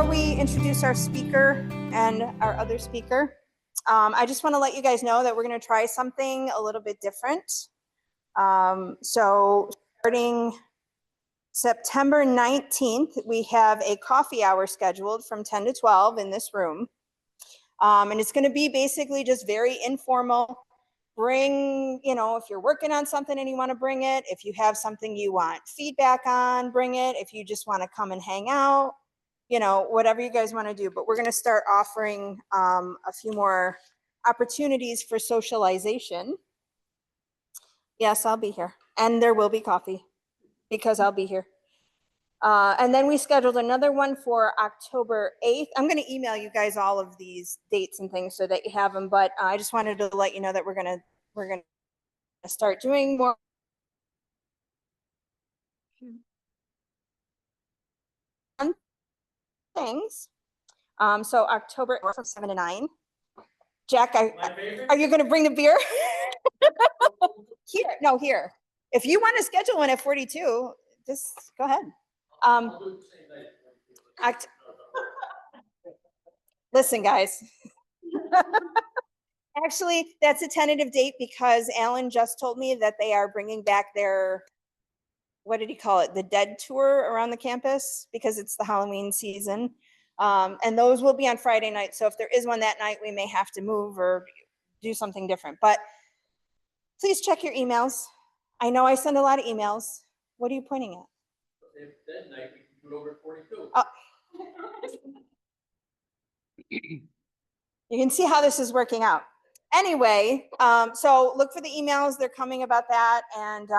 we introduce our speaker and our other speaker, I just want to let you guys know that we're going to try something a little bit different. So starting September 19th, we have a coffee hour scheduled from 10 to 12 in this room. And it's going to be basically just very informal. Bring, if you're working on something and you want to bring it, if you have something you want feedback on, bring it. If you just want to come and hang out, whatever you guys want to do. But we're going to start offering a few more opportunities for socialization. Yes, I'll be here. And there will be coffee because I'll be here. And then we scheduled another one for October 8th. I'm going to email you guys all of these dates and things so that you have them. But I just wanted to let you know that we're going to start doing more things. So October from 7 to 9. Jack, are you going to bring the beer? Here. If you want to schedule one at 42, just go ahead. Listen, guys. Actually, that's a tentative date because Alan just told me that they are bringing back their, what did he call it? The dead tour around the campus because it's the Halloween season. And those will be on Friday night. So if there is one that night, we may have to move or do something different. But please check your emails. I know I send a lot of emails. What are you pointing at? If that night we can do it over 42. You can see how this is working out. Anyway, so look for the emails. They're coming about that. And,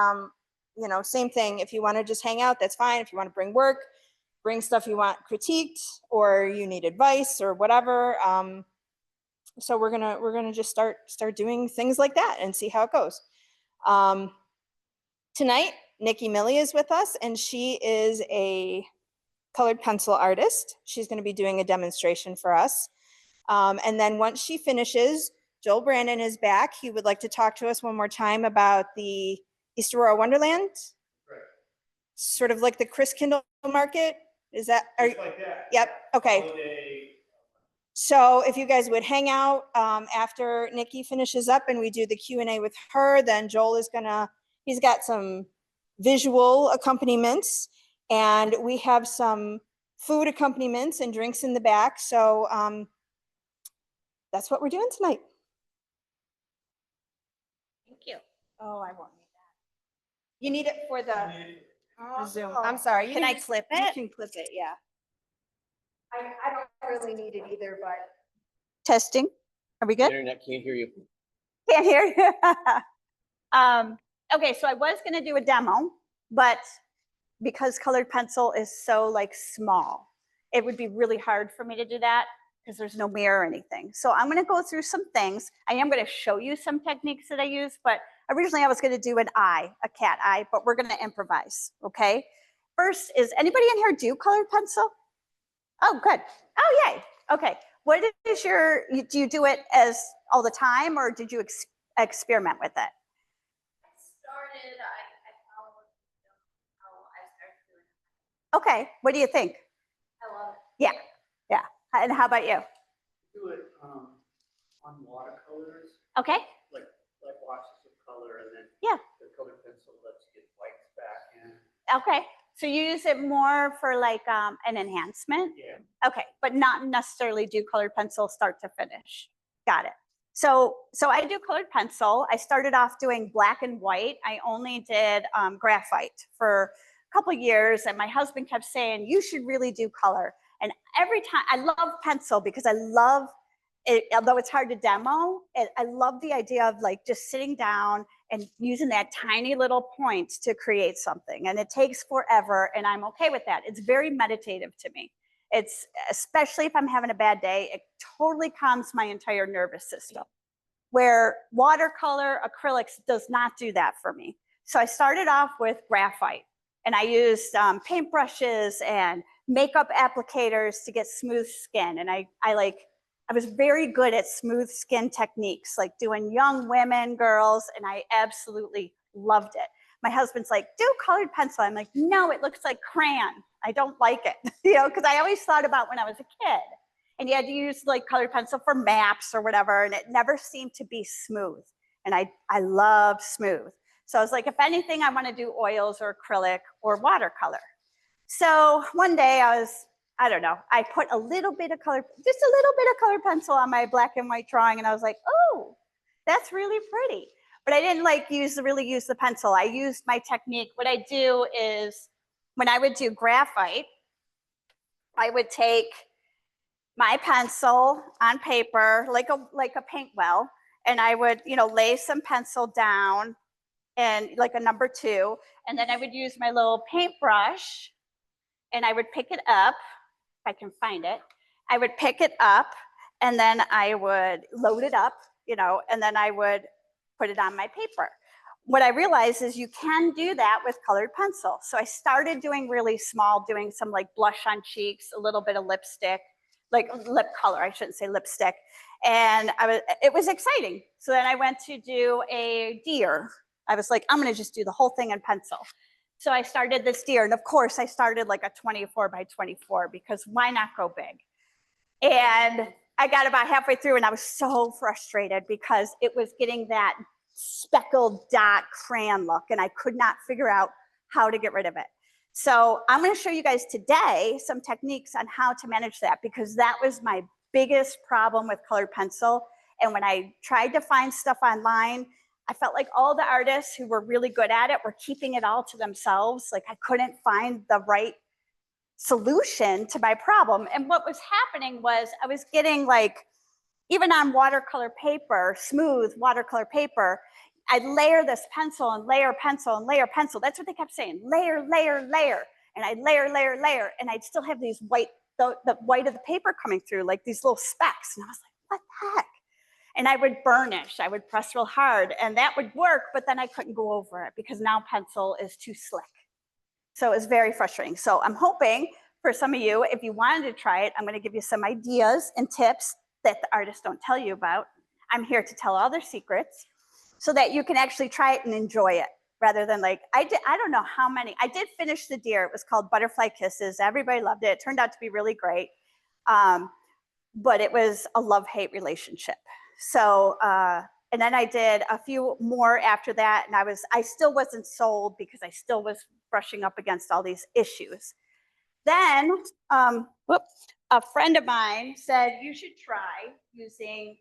same thing. If you want to just hang out, that's fine. If you want to bring work, bring stuff you want critiqued or you need advice or whatever. So we're gonna just start doing things like that and see how it goes. Tonight, Nikki Milley is with us, and she is a colored pencil artist. She's going to be doing a demonstration for us. And then once she finishes, Joel Brandon is back. He would like to talk to us one more time about the East Aurora Wonderland. Right. Sort of like the Chris Kindle Market. Is that? Just like that. Yep. Okay. Holiday. So if you guys would hang out after Nikki finishes up and we do the Q&A with her, then Joel is he's got some visual accompaniments and we have some food accompaniments and drinks in the back. So that's what we're doing tonight. Thank you. Oh, I won't need that. You need it for the Zoom. I'm sorry. Can I clip it? You can clip it, yeah. I don't really need it either, but. Testing. Are we The good? internet can't hear you. Can't hear you. Okay, so I was going to do a demo, but because colored pencil is so small, it would be really hard for me to do that because there's no mirror or anything. So I'm going to go through some things. I am going to show you some techniques that I use, but originally I was going to do an eye, a cat eye, but we're going to improvise, okay? First is, anybody in here do colored pencil? Oh, good. Oh, yay. Okay. What is do you do it as all the time or did you experiment with it? I started, I followed how I started doing it. Okay. What do you think? I love it. Yeah. Yeah. And how about you? Do it on watercolors, Okay. like washes of color, and then Yeah. the colored pencil lets you get whites back in. Okay. So you use it more for an enhancement? Yeah. Okay, but not necessarily do colored pencil start to finish. Got it. So I do colored pencil. I started off doing black and white. I only did graphite for a couple of years, and my husband kept saying, you should really do color. And every time, I love pencil because I love it, although it's hard to demo, I love the idea of just sitting down and using that tiny little point to create something. And it takes forever, and I'm okay with that. It's very meditative to me. It's, especially if I'm having a bad day, it totally calms my entire nervous system. Where watercolor, acrylics does not do that for me. So I started off with graphite, and I used paintbrushes and makeup applicators to get smooth skin. And I was very good at smooth skin techniques, like doing young women, girls, and I absolutely loved it. My husband's like, do colored pencil. I'm like, no, it looks like crayon. I don't like it, you know, because I always thought about when I was a kid and you had to use like colored pencil for maps or whatever, and it never seemed to be smooth. And I love smooth. So I was like, if anything, I want to do oils or acrylic or watercolor. So one day I don't know, I put a little bit of color, just a little bit of colored pencil on my black and white drawing, and I was like, oh, that's really pretty. But I didn't like really use the pencil. I used my technique. What I do is when I would do graphite, I would take my pencil on paper, like a paint well, and I would, you know, lay some pencil down and like a number 2, and then I would use my little paintbrush and I would pick it up, if I can find it. I would pick it up and then I would load it up, you know, and then I would put it on my paper. What I realized is you can do that with colored pencil. So I started doing really small, doing some like blush on cheeks, a little bit of lipstick, like lip color, I shouldn't say lipstick. And it was exciting. So then I went to do a deer. I was like, I'm gonna just do the whole thing in pencil. So I started this deer, and of course I started like a 24 by 24 because why not go big? And I got about halfway through and I was so frustrated because it was getting that speckled dot crayon look and I could not figure out how to get rid of it. So I'm going to show you guys today some techniques on how to manage that, because that was my biggest problem with colored pencil. And when I tried to find stuff online, I felt like all the artists who were really good at it were keeping it all to themselves. Like I couldn't find the right solution to my problem. And what was happening was I was getting like, even on watercolor paper, smooth watercolor paper, I'd layer this pencil and layer pencil and layer pencil. That's what they kept saying, layer, layer, layer. And I'd layer, layer, layer. And I'd still have these white, the white of the paper coming through, like these little specks. And I was like, what the heck? And I would burnish, I would press real hard, and that would work, but then I couldn't go over it because now pencil is too slick. So it was very frustrating. So I'm hoping for some of you, if you wanted to try it, I'm gonna give you some ideas and tips that the artists don't tell you about. I'm here to tell all their secrets so that you can actually try it and enjoy it rather than like, I don't know how many, I did finish the deer. It was called Butterfly Kisses. Everybody loved it. It turned out to be really great. But it was a love-hate relationship. So, and then I did a few more after that, and I still wasn't sold because I still was brushing up against all these issues. Then, a friend of mine said, you should try using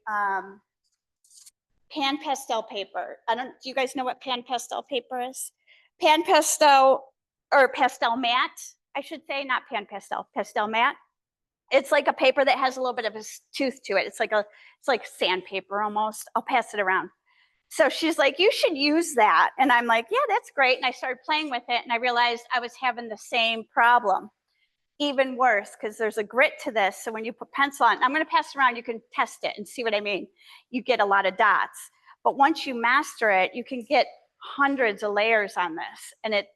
pan pastel paper. Do you guys know what pan pastel paper is? Pan pastel, or pastel matte, I should say, not pan pastel, pastel matte. It's like a paper that has a little bit of a tooth to it. It's like sandpaper almost. I'll pass it around. So she's like, you should use that. And I'm like, yeah, that's great. And I started playing with it and I realized I was having the same problem. Even worse, because there's a grit to this. So when you put pencil on, I'm going to pass it around, you can test it and see what I mean. You get a lot of dots. But once you master it, you can get hundreds of layers on this. And it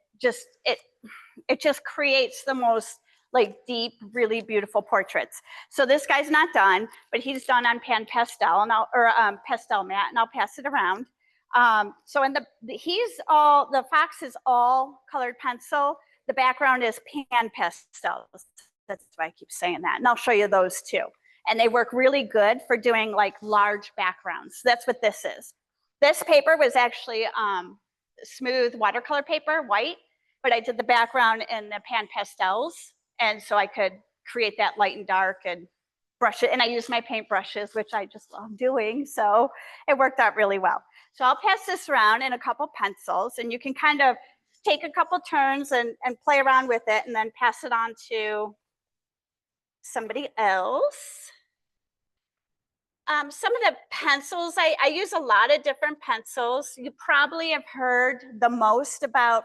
just creates the most like deep, really beautiful portraits. So this guy's not done, but he's done on pan pastel and pastel matte, and I'll pass it around. So in the fox is all colored pencil. The background is pan pastels. That's why I keep saying that. And I'll show you those too. And they work really good for doing like large backgrounds. So that's what this is. This paper was actually smooth watercolor paper, white, but I did the background in the pan pastels. And so I could create that light and dark and brush it. And I used my paint brushes, which I just love doing. So it worked out really well. So I'll pass this around in a couple pencils, and you can kind of take a couple turns and play around with it and then pass it on to somebody else. Some of the pencils, I use a lot of different pencils. You probably have heard the most about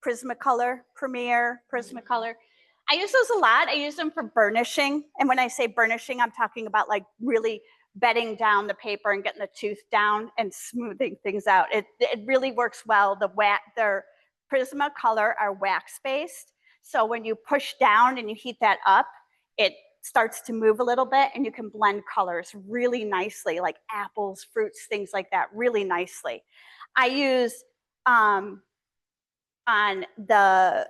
Prismacolor, Premier, Prismacolor. I use those a lot. I use them for burnishing. And when I say burnishing, I'm talking about like really bedding down the paper and getting the tooth down and smoothing things out. It really works well. Their Prismacolor are wax-based. So when you push down and you heat that up, it starts to move a little bit and you can blend colors really nicely, like apples, fruits, things like that, really nicely. I use on the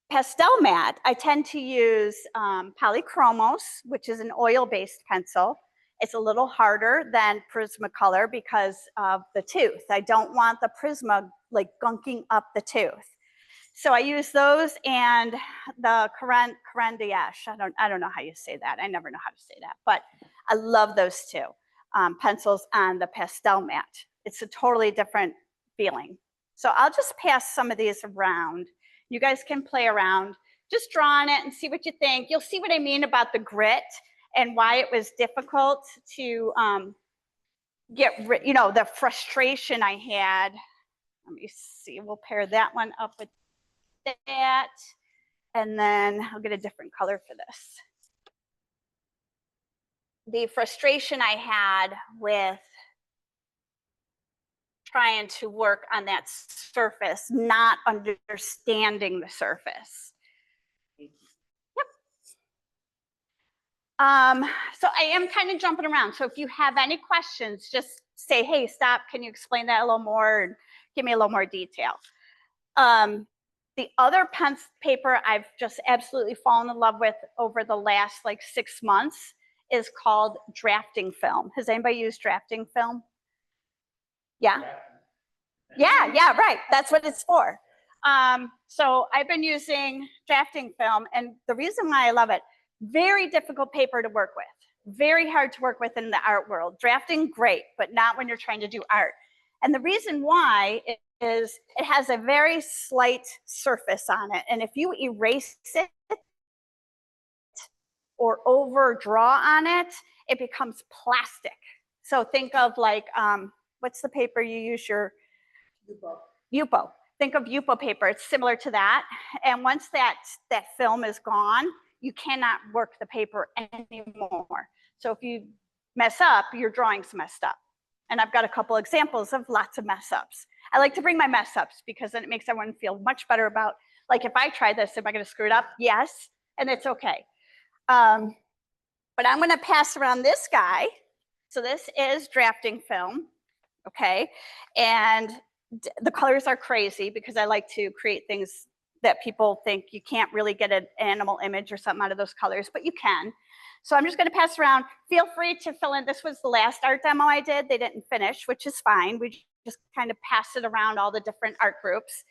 pastel matte, I tend to use Polychromos, which is an oil-based pencil. It's a little harder than Prismacolor because of the tooth. I don't want the Prisma like gunking up the tooth. So I use those and the Caran d'Ache. I don't know how you say that. I never know how to say that, but I love those two pencils on the pastel matte. It's a totally different feeling. So I'll just pass some of these around. You guys can play around, just draw on it and see what you think. You'll see what I mean about the grit and why it was difficult to get rid, you know, the frustration I had. Let me see, we'll pair that one up with that. And then I'll get a different color for this. The frustration I had with trying to work on that surface, not understanding the surface. Yep. So I am kind of jumping around. So if you have any questions, just say, hey, stop, can you explain that a little more and give me a little more detail. The other pen paper I've just absolutely fallen in love with over the last like 6 months is called drafting film. Has anybody used drafting film? Yeah. Yeah, right. That's what it's for. So I've been using drafting film, and the reason why I love it, very difficult paper to work with, very hard to work with in the art world. Drafting, great, but not when you're trying to do art. And the reason why is it has a very slight surface on it, and if you erase it or overdraw on it, it becomes plastic. So think of like, what's the paper you use your Yupo. Think of Yupo paper. It's similar to that. And once that film is gone, you cannot work the paper anymore. So if you mess up, your drawing's messed up. And I've got a couple examples of lots of mess ups. I like to bring my mess ups because then it makes everyone feel much better about, like, if I try this, am I going to screw it up? Yes, and it's okay. But I'm going to pass around this guy. So this is drafting film, okay? And the colors are crazy because I like to create things that people think you can't really get an animal image or something out of those colors, but you can. So I'm just going to pass around. Feel free to fill in. This was the last art demo I did. They didn't finish, which is fine. We just kind of pass it around all the different art groups.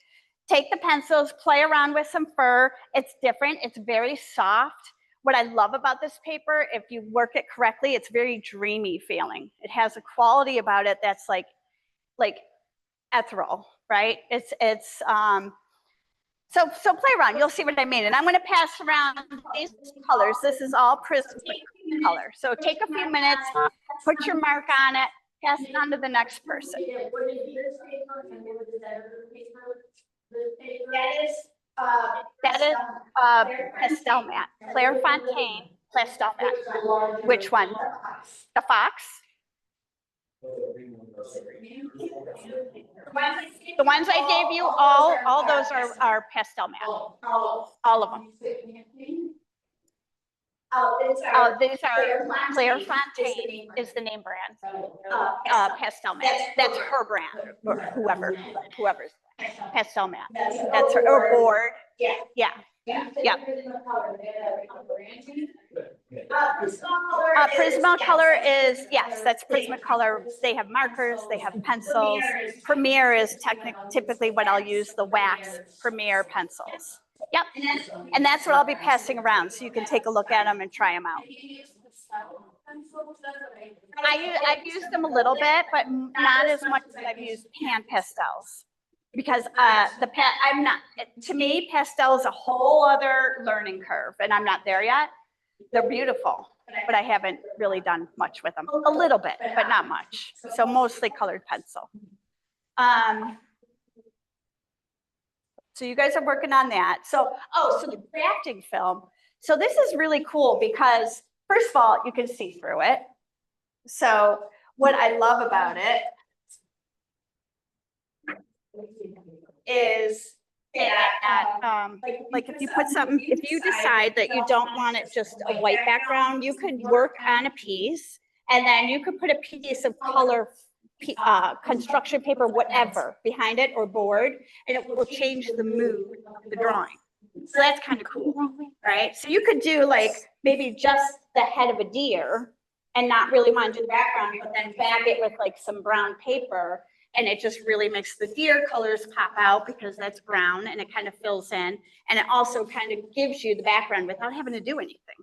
Take the pencils, play around with some fur. It's different. It's very soft. What I love about this paper, if you work it correctly, it's very dreamy feeling. It has a quality about it that's like ethereal, right? So play around, you'll see what I mean. And I'm gonna pass around these colors. This is all Prismacolor. So take a few minutes, put your mark on it, pass it on to the next person. That is pastel matte, Claire Fontaine pastel matte. Which one? The fox? The ones I gave you, all those are pastel matte, all of them. These are Claire Fontaine is the name brand. Pastel matte. That's her brand, or whoever's pastel matte. That's her, or board. Yeah. Prismacolor is, yes, that's Prismacolor. They have markers, they have pencils. Premier is typically what I'll use, the wax Premier pencils. Yep, and that's what I'll be passing around, so you can take a look at them and try them out. I've used them a little bit, but not as much as I've used hand pastels. Because I'm not, to me, pastel is a whole other learning curve, and I'm not there yet. They're beautiful, but I haven't really done much with them. A little bit, but not much. So mostly colored pencil. So you guys are working on that. So, so the drafting film. So this is really cool because, first of all, you can see through it. So what I love about it is that, like, if you put something, if you decide that you don't want it just a white background, you could work on a piece, and then you could put a piece of color, construction paper, whatever, behind it or board, and it will change the mood of the drawing. So that's kind of cool, right? So you could do like maybe just the head of a deer and not really want to do the background, but then bag it with like some brown paper. And it just really makes the deer colors pop out because that's brown and it kind of fills in. And it also kind of gives you the background without having to do anything.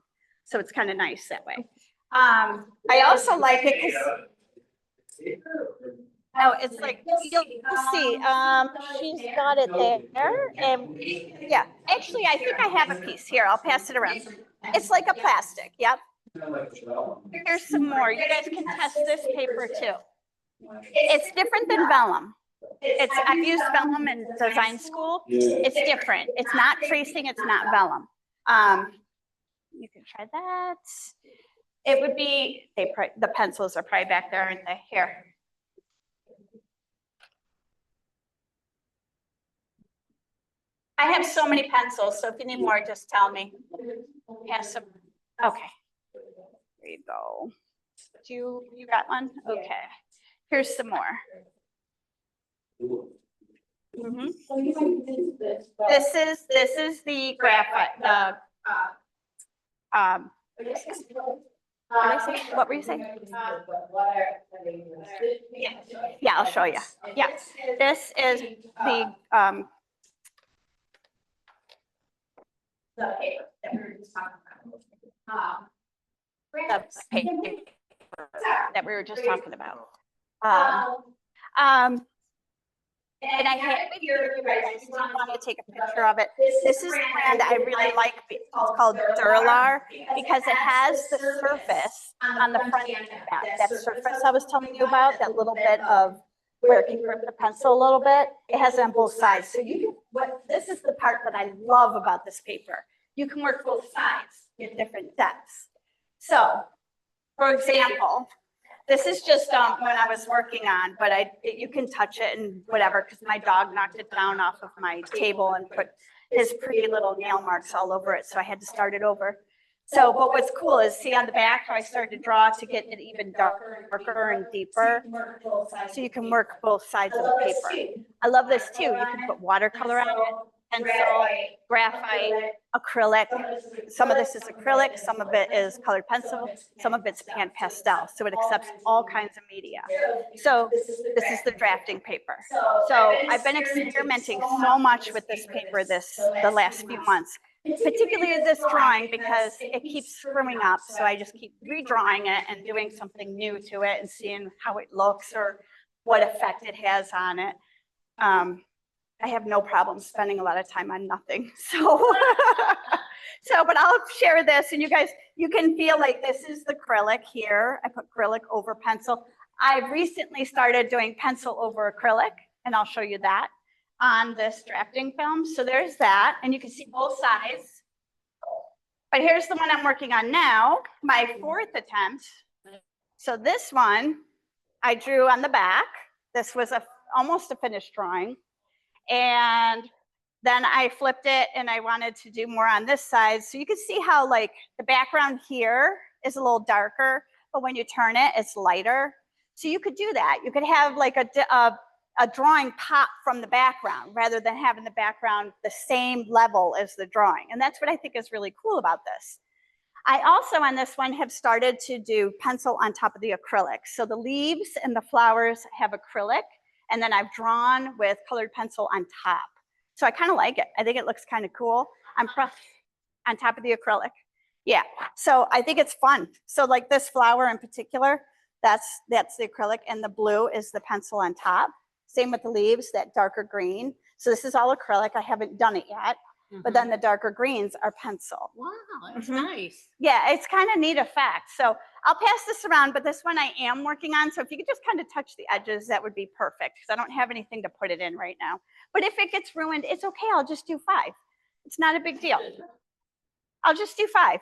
So it's kind of nice that way. I also like it because, oh, it's like, you'll see, she's got it there. And yeah, actually, I think I have a piece here. I'll pass it around. It's like a plastic. Yep. Here's some more. You guys can test this paper too. It's different than vellum. I've used vellum in design school. It's different. It's not tracing. It's not vellum. You can try that. It would be, the pencils are probably back there, aren't they? Here. I have so many pencils, so if you need more, just tell me. Pass them. Okay. There you go. You got one? Okay. Here's some more. Mm-hmm. This is the graphite. What were you saying? Yeah, I'll show you. Yeah, this is the paper that we were just talking about. The paper that we were just talking about. And I had it here, I just wanted to take a picture of it. This is the brand that I really like. It's called Duralar because it has the surface on the front end of that surface I was telling you about, that little bit of where it can grip the pencil a little bit. It has it on both sides. So this is the part that I love about this paper. You can work both sides, get different depths. So, for example, this is just when I was working on, but you can touch it and whatever, because my dog knocked it down off of my table and put his pretty little nail marks all over it. So I had to start it over. So, but what's cool is see on the back how I started to draw to get it even darker and deeper. So you can work both sides of the paper. I love this too. You can put watercolor on it, pencil, graphite, acrylic. Some of this is acrylic, some of it is colored pencil, some of it's pan pastel. So it accepts all kinds of media. So this is the drafting paper. So I've been experimenting so much with this paper the last few months, particularly this drawing because it keeps screwing up. So I just keep redrawing it and doing something new to it and seeing how it looks or what effect it has on it. I have no problem spending a lot of time on nothing. So, but I'll share this and you guys, you can feel like this is the acrylic here. I put acrylic over pencil. I've recently started doing pencil over acrylic and I'll show you that on this drafting film. So there's that and you can see both sides. But here's the one I'm working on now, my fourth attempt. So this one I drew on the back. This was almost a finished drawing. And then I flipped it and I wanted to do more on this side. So you can see how like the background here is a little darker, but when you turn it, it's lighter. So you could do that. You could have like a drawing pop from the background rather than having the background the same level as the drawing. And that's what I think is really cool about this. I also on this one have started to do pencil on top of the acrylic. So the leaves and the flowers have acrylic. And then I've drawn with colored pencil on top. So I kind of like it. I think it looks kind of cool. I'm on top of the acrylic. Yeah, so I think it's fun. So like this flower in particular, that's the acrylic and the blue is the pencil on top. Same with the leaves, that darker green. So this is all acrylic. I haven't done it yet. But then the darker greens are pencil. Wow, that's nice. Yeah, it's kind of neat effect. So I'll pass this around, but this one I am working on. So if you could just kind of touch the edges, that would be perfect because I don't have anything to put it in right now. But if it gets ruined, it's okay. I'll just do 5. It's not a big deal. I'll just do 5.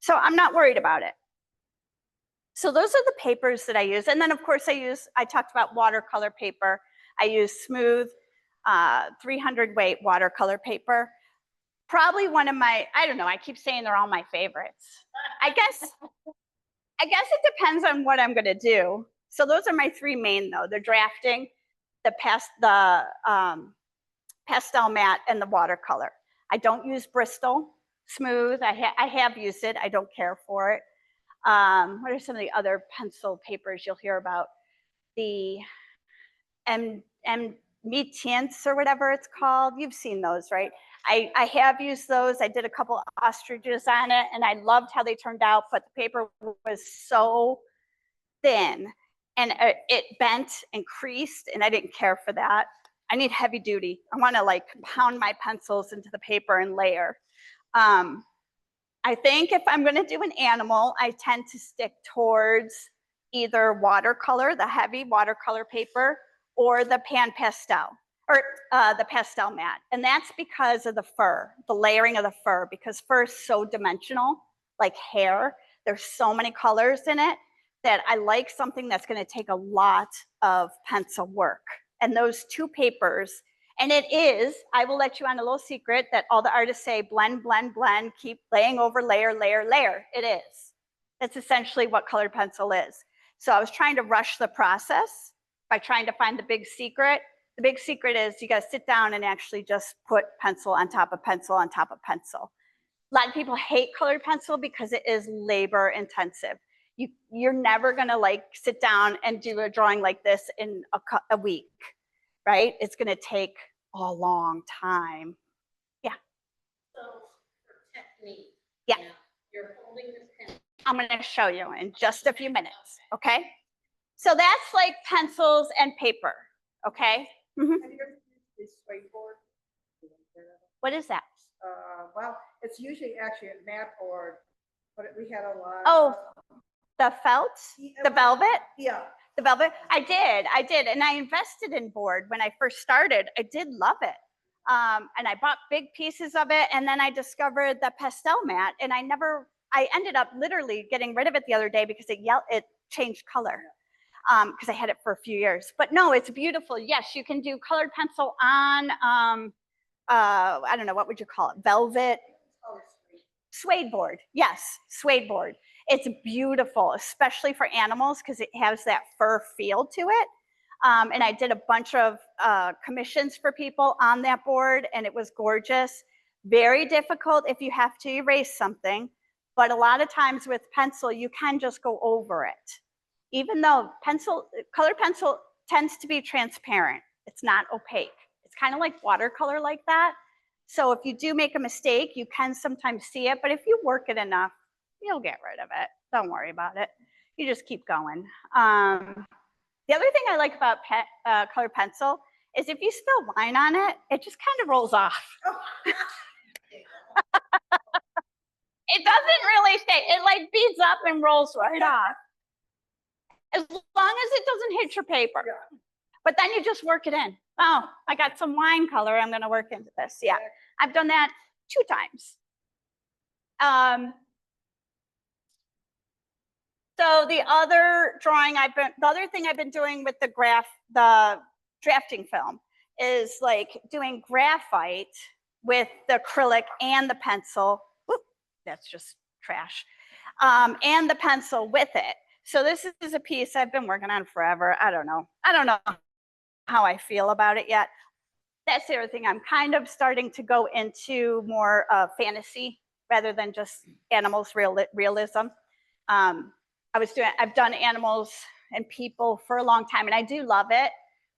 So I'm not worried about it. So those are the papers that I use. And then of course I talked about watercolor paper. I use smooth 300 weight watercolor paper. Probably one of my, I don't know, I keep saying they're all my favorites. I guess it depends on what I'm gonna do. So those are my 3 main though, the drafting, the pastel matte, and the watercolor. I don't use Bristol Smooth. I have used it. I don't care for it. What are some of the other pencil papers you'll hear about? The Tints or whatever it's called. You've seen those, right? I have used those. I did a couple ostriches on it, and I loved how they turned out, but the paper was so thin, and it bent and creased, and I didn't care for that. I need heavy duty. I want to like pound my pencils into the paper and layer. I think if I'm going to do an animal, I tend to stick towards either watercolor, the heavy watercolor paper, or the pan pastel, or the pastel mat. And that's because of the fur, the layering of the fur, because fur is so dimensional, like hair. There's so many colors in it that I like something that's going to take a lot of pencil work. And those two papers, and it is, I will let you on a little secret that all the artists say, blend, blend, blend, keep laying over layer, layer, layer. It is. That's essentially what colored pencil is. So I was trying to rush the process by trying to find the big secret. The big secret is you got to sit down and actually just put pencil on top of pencil on top of pencil. A lot of people hate colored pencil because it is labor intensive. You're never gonna like sit down and do a drawing like this in a week, right? It's gonna take a long time. Yeah. So for technique. Yeah. now, You're holding this pen. I'm gonna show you in just a few minutes, okay? So that's like pencils and paper, okay? Mhm. Have you ever used this whiteboard? What is that? Well, it's usually actually a mat board, but we had a lot. Oh, the felt, the velvet? Yeah. The velvet, I did, and I invested in board when I first started. I did love it, and I bought big pieces of it, and then I discovered the pastel mat, and I ended up literally getting rid of it the other day because it changed color, because I had it for a few years. But no, it's beautiful. Yes, you can do colored pencil on, I don't know, what would you call it? Velvet. Suede board, yes, suede board. It's beautiful, especially for animals because it has that fur feel to it. And I did a bunch of commissions for people on that board, and it was gorgeous. Very difficult if you have to erase something, but a lot of times with pencil, you can just go over it. Even though colored pencil tends to be transparent, it's not opaque. It's kind of like watercolor like that. So if you do make a mistake, you can sometimes see it, but if you work it enough, you'll get rid of it. Don't worry about it. You just keep going. The other thing I like about colored pencil is if you spill wine on it, it just kind of rolls off. It doesn't really stay. It like beads up and rolls right off. As long as it doesn't hit your paper. But then you just work it in. Oh, I got some wine color. I'm going to work into this. Yeah, I've done that 2 times. So the other thing I've been doing with the drafting film is like doing graphite with the acrylic and the pencil. Whoop, that's just trash. And the pencil with it. So this is a piece I've been working on forever. I don't know how I feel about it yet. That's the other thing. I'm kind of starting to go into more fantasy rather than just animals realism. I've done animals and people for a long time, and I do love it,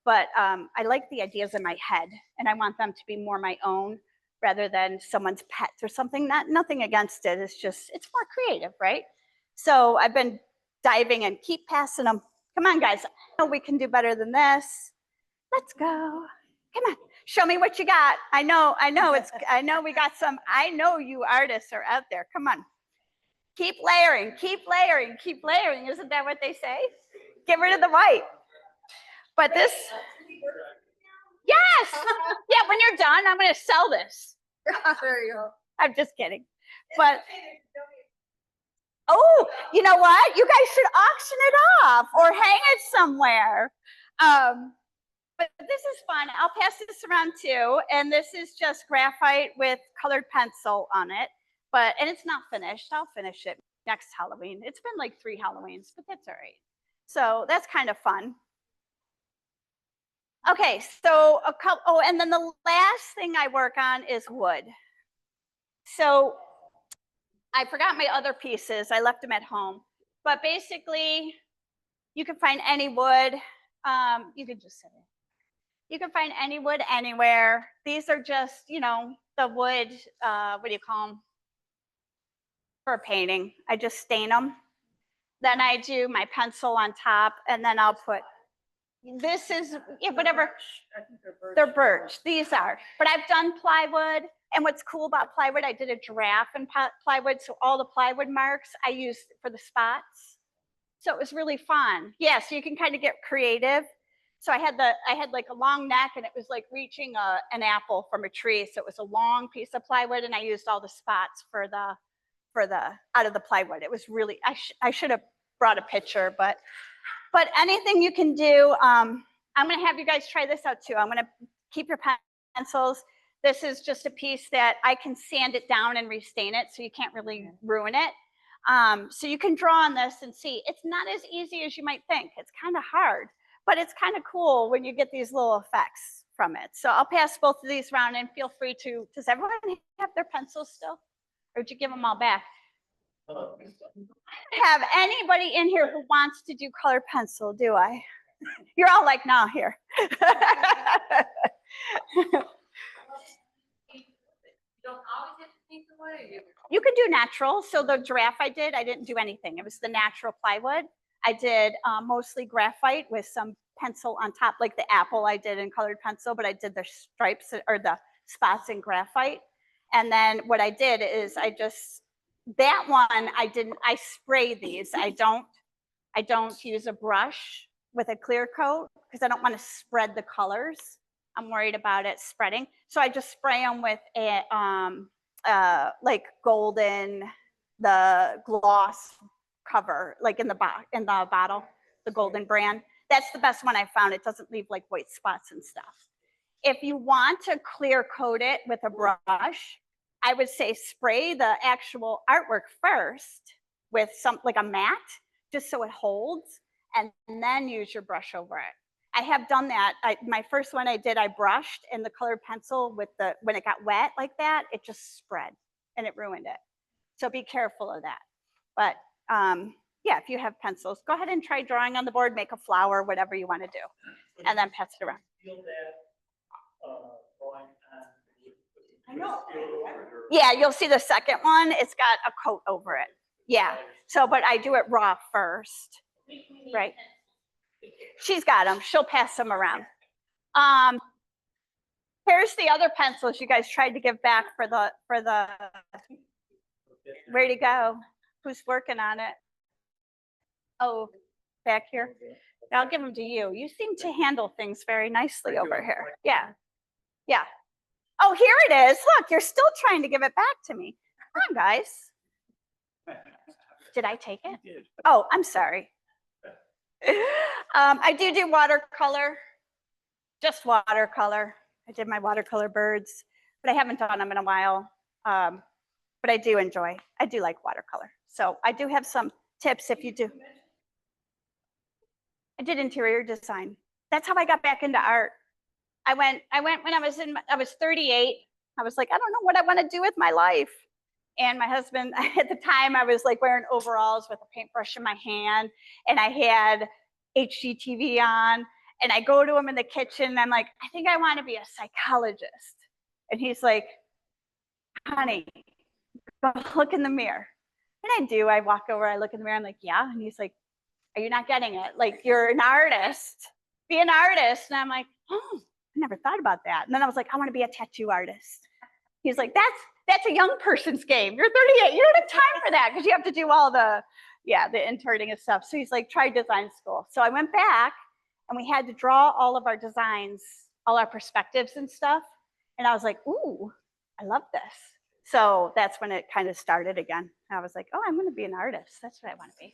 but I like the ideas in my head, and I want them to be more my own rather than someone's pets or something. Nothing against it. It's more creative, right? So I've been diving and keep passing them. Come on, guys. I know we can do better than this. Let's go. Come on. Show me what you got. I know we got some. I know you artists are out there. Come on. Keep layering, keep layering, keep layering. Isn't that what they say? Get rid of the white. But this, yes. Yeah, when you're done, I'm going to sell this. There you go. I'm just kidding. But, oh, you know what? You guys should auction it off or hang it somewhere. But this is fun. I'll pass this around too. And this is just graphite with colored pencil on it. And it's not finished. I'll finish it next Halloween. It's been like 3 Halloweens, but that's all right. So that's kind of fun. Okay, so and then the last thing I work on is wood. So I forgot my other pieces. I left them at home. But basically, you can find any wood. You can just sit in. You can find any wood anywhere. These are just, you know, the wood, what do you call them? For painting. I just stain them. Then I do my pencil on top, and then I'll put, this is, yeah, whatever. I think they're birch. They're birch, these are. But I've done plywood, and what's cool about plywood, I did a giraffe in plywood, so all the plywood marks I used for the spots. So it was really fun. Yeah, so you can kind of get creative. So I had like a long neck, and it was like reaching an apple from a tree. So it was a long piece of plywood, and I used all the spots for the out of the plywood. It was really, I should have brought a picture, but anything you can do. I'm gonna have you guys try this out too. I'm gonna keep your pencils. This is just a piece that I can sand it down and restain it, so you can't really ruin it. So you can draw on this and see, it's not as easy as you might think. It's kind of hard, but it's kind of cool when you get these little effects from it. So I'll pass both of these around, and feel free to, does everyone have their pencils still? Or did you give them all back? Have anybody in here who wants to do colored pencil, do I? You're all like, no, here. You don't always have to paint the wood. You could do natural. So the giraffe I didn't do anything. It was the natural plywood. I did mostly graphite with some pencil on top, like the apple I did in colored pencil, but I did the stripes or the spots in graphite. And then what I did is that one I spray these. I don't use a brush with a clear coat because I don't want to spread the colors. I'm worried about it spreading. So I just spray them with a like golden, the gloss cover, like in the bottle, the golden brand. That's the best one I found. It doesn't leave like white spots and stuff. If you want to clear coat it with a brush, I would say spray the actual artwork first with like a mat, just so it holds, and then use your brush over it. I have done that. My first one I brushed, and the colored pencil when it got wet like that, it just spread and it ruined it. So be careful of that. But yeah, if you have pencils, go ahead and try drawing on the board, make a flower, whatever you want to do, and then pass it around. I know. Yeah, you'll see the second one, it's got a coat over it. Yeah, so, but I do it raw first, right? She's got them, she'll pass them around. Here's the other pencils you guys tried to give back for the, where'd he go? Who's working on it? Oh, back here. I'll give them to you. You seem to handle things very nicely over here. Yeah, yeah. Oh, here it is. Look, you're still trying to give it back to me. Come on, guys. Did I take it? Oh, I'm sorry. I do watercolor, just watercolor. I did my watercolor birds, but I haven't done them in a while. But I do like watercolor. So I do have some tips if you do. I did interior design. That's how I got back into art. I went when I was 38. I was like, I don't know what I want to do with my life. And my husband, at the time, I was like wearing overalls with a paintbrush in my hand, and I had HGTV on, and I go to him in the kitchen, and I'm like, I think I want to be a psychologist. And he's like, honey, go look in the mirror. And I do. I walk over, I look in the mirror, I'm like, yeah. And he's like, are you not getting it? Like, you're an artist. Be an artist. And I'm like, oh, I never thought about that. And then I was like, I want to be a tattoo artist. He's like, that's a young person's game. You're 38. You don't have time for that because you have to do all the interning and stuff. So he's like, try design school. So I went back, and we had to draw all of our designs, all our perspectives and stuff. And I was like, ooh, I love this. So that's when it kind of started again. I was like, oh, I'm going to be an artist. That's what I want to be.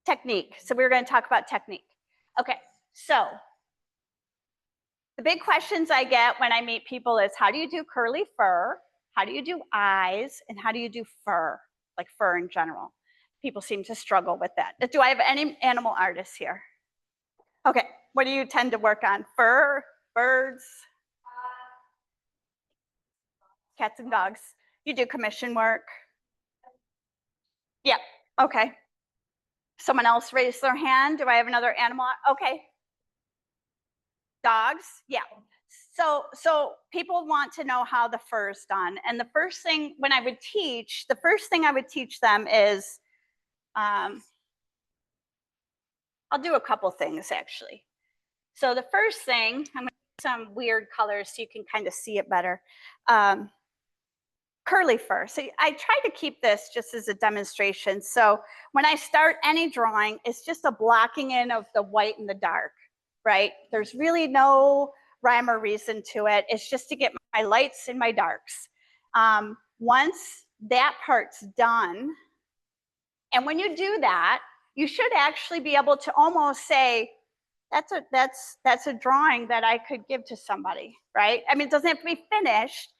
Technique. So we were going to talk about technique. Okay, so the big questions I get when I meet people is, how do you do curly fur? How do you do eyes? And how do you do fur, like fur in general? People seem to struggle with that. Do I have any animal artists here? Okay, what do you tend to work on? Fur, birds? Cats and dogs. You do commission work? Yeah, okay. Someone else raised their hand. Do I have another animal? Okay. Dogs, yeah. So people want to know how the fur is done. And the first thing when I would teach, the first thing I would teach them is, I'll do a couple things actually. So the first thing, I'm going to use some weird colors so you can kind of see it better. Curly fur. So I try to keep this just as a demonstration. So when I start any drawing, it's just a blocking in of the white and the dark, right? There's really no rhyme or reason to it. It's just to get my lights and my darks. Once that part's done, and when you do that, you should actually be able to almost say, that's a drawing that I could give to somebody, right? I mean, it doesn't have to be finished,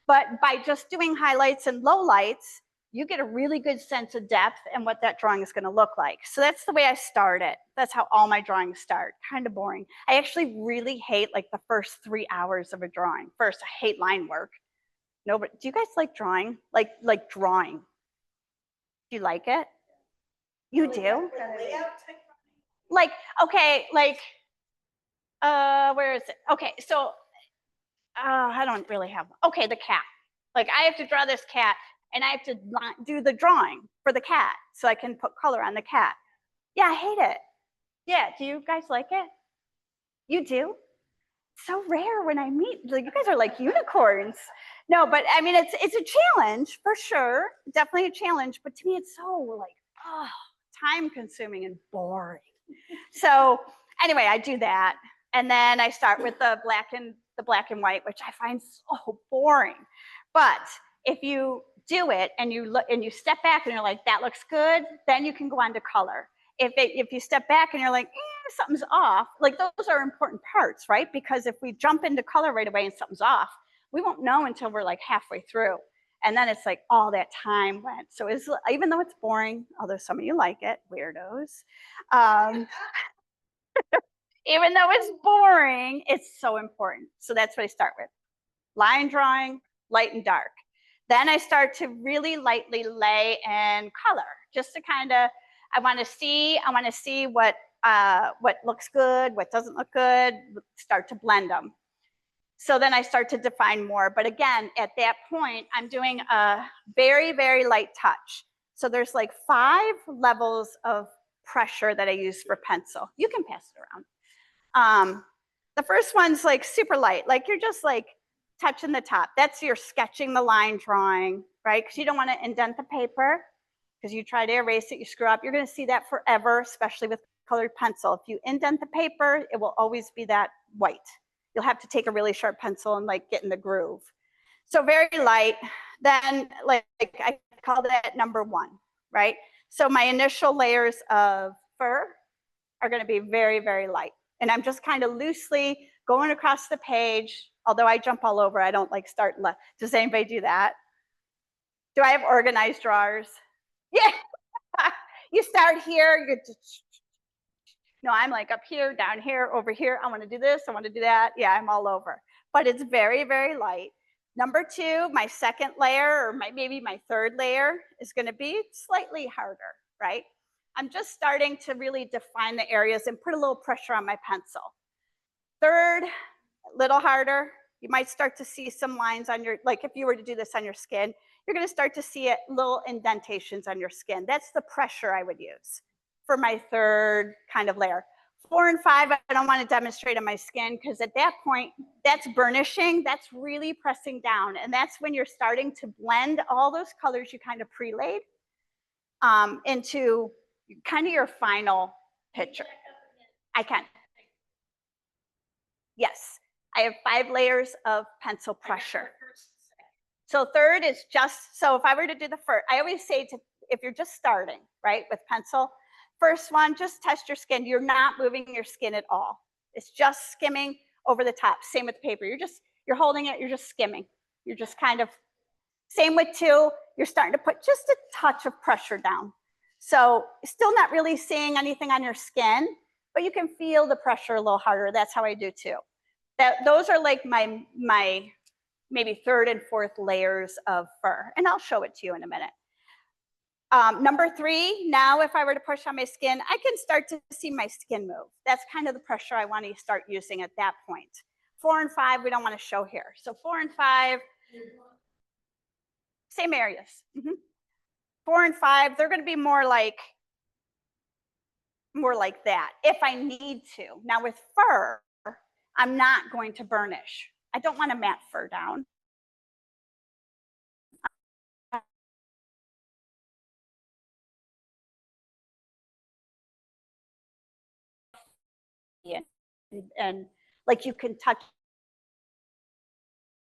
but by just doing highlights and lowlights, you get a really good sense of depth and what that drawing is going to look like. So that's the way I start it. That's how all my drawings start. Kind of boring. I actually really hate like the first 3 hours of a drawing. First, I hate line work. No, but do you guys like drawing? Like drawing? Do you like it? You do? Like, okay, like, where is it? Okay, so I don't really have one. Okay, the cat. Like I have to draw this cat and I have to do the drawing for the cat so I can put color on the cat. Yeah, I hate it. Yeah, do you guys like it? You do? So rare when I meet, like you guys are like unicorns. No, but I mean, it's a challenge for sure. Definitely a challenge, but to me it's so like, oh, time consuming and boring. So anyway, I do that. And then I start with the black and white, which I find so boring. But if you do it and you look and you step back and you're like, that looks good, then you can go on to color. If you step back and you're like, something's off, like those are important parts, right? Because if we jump into color right away and something's off, we won't know until we're like halfway through. And then it's like all that time went. So even though it's boring, although some of you like it, weirdos, even though it's boring, it's so important. So that's what I start with. Line drawing, light and dark. Then I start to really lightly lay and color, just to kind of, I want to see what looks good, what doesn't look good, start to blend them. So then I start to define more. But again, at that point, I'm doing a very, very light touch. So there's like 5 levels of pressure that I use for pencil. You can pass it around. The first one's like super light, like you're just like touching the top. That's your sketching the line drawing, right? Because you don't want to indent the paper, because you try to erase it, you screw up. You're going to see that forever, especially with colored pencil. If you indent the paper, it will always be that white. You'll have to take a really sharp pencil and like get in the groove. So very light. Then like I call that number 1, right? So my initial layers of fur are going to be very, very light. And I'm just kind of loosely going across the page. Although I jump all over, I don't like start left. Does anybody do that? Do I have organized drawers? Yeah. You start here, you just, no, I'm like up here, down here, over here. I want to do this, I want to do that. Yeah, I'm all over. But it's very, very light. Number 2, my second layer, or maybe my third layer, is going to be slightly harder, right? I'm just starting to really define the areas and put a little pressure on my pencil. Third, a little harder. You might start to see some lines on your, like if you were to do this on your skin, you're going to start to see little indentations on your skin. That's the pressure I would use for my third kind of layer. 4 and 5, I don't want to demonstrate on my skin, because at that point, that's burnishing, that's really pressing down. And that's when you're starting to blend all those colors you kind of pre-laid into kind of your final picture. I can. Yes, I have 5 layers of pencil pressure. So third is just, so if I were to do the first, I always say if you're just starting, right, with pencil, first one, just test your skin. You're not moving your skin at all. It's just skimming over the top. Same with paper. You're holding it, you're just skimming. You're just kind of, same with 2, you're starting to put just a touch of pressure down. So still not really seeing anything on your skin, but you can feel the pressure a little harder. That's how I do 2. Those are like my maybe third and fourth layers of fur. And I'll show it to you in a minute. Number 3, now if I were to push on my skin, I can start to see my skin move. That's kind of the pressure I want to start using at that point. 4 and 5, we don't want to show here. So 4 and 5, same areas. 4 and 5, they're going to be more like that if I need to. Now with fur, I'm not going to burnish. I don't want to mat fur down. And like you can touch,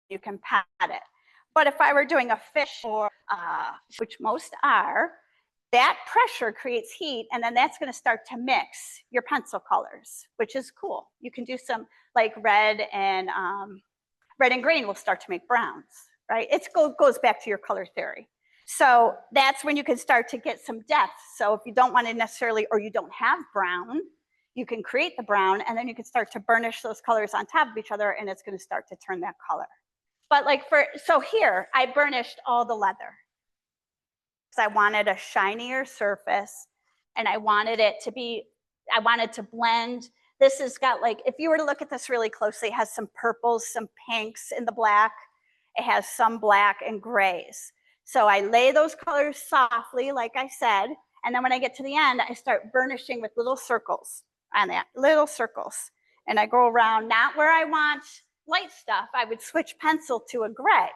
you can pat it. But if I were doing a fish or which most are, that pressure creates heat, and then that's going to start to mix your pencil colors, which is cool. You can do some like red and green will start to make browns, right? It goes back to your color theory. So that's when you can start to get some depth. So if you don't want to necessarily, or you don't have brown, you can create the brown, and then you can start to burnish those colors on top of each other, and it's going to start to turn that color. But like so here, I burnished all the leather because I wanted a shinier surface, and I wanted it to be, I wanted to blend. This has got like, if you were to look at this really closely, it has some purples, some pinks in the black. It has some black and grays. So I lay those colors softly, like I said, and then when I get to the end, I start burnishing with little circles on that, little circles. And I go around, not where I want light stuff, I would switch pencil to a gray,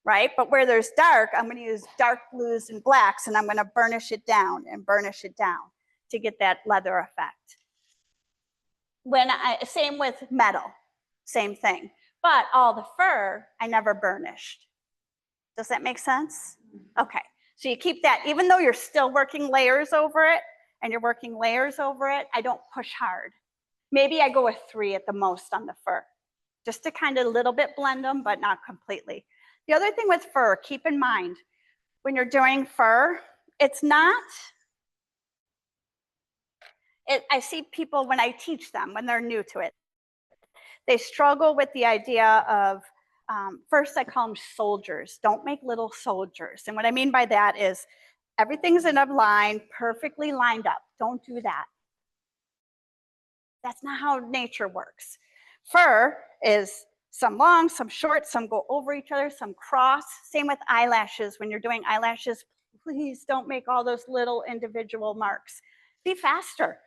right? But where there's dark, I'm gonna use dark blues and blacks, and I'm gonna burnish it down and burnish it down to get that leather effect. Same with metal, same thing. But all the fur, I never burnished. Does that make sense? Okay, so you keep that, even though you're still working layers over it, and you're working layers over it, I don't push hard. Maybe I go with 3 at the most on the fur, just to kind of a little bit blend them, but not completely. The other thing with fur, keep in mind, when you're doing fur, it's not, I see people when I teach them, when they're new to it, they struggle with the idea of, first I call them soldiers. Don't make little soldiers. And what I mean by that is everything's in a line, perfectly lined up. Don't do that. That's not how nature works. Fur is some long, some short, some go over each other, some cross. Same with eyelashes. When you're doing eyelashes, please don't make all those little individual marks. Be faster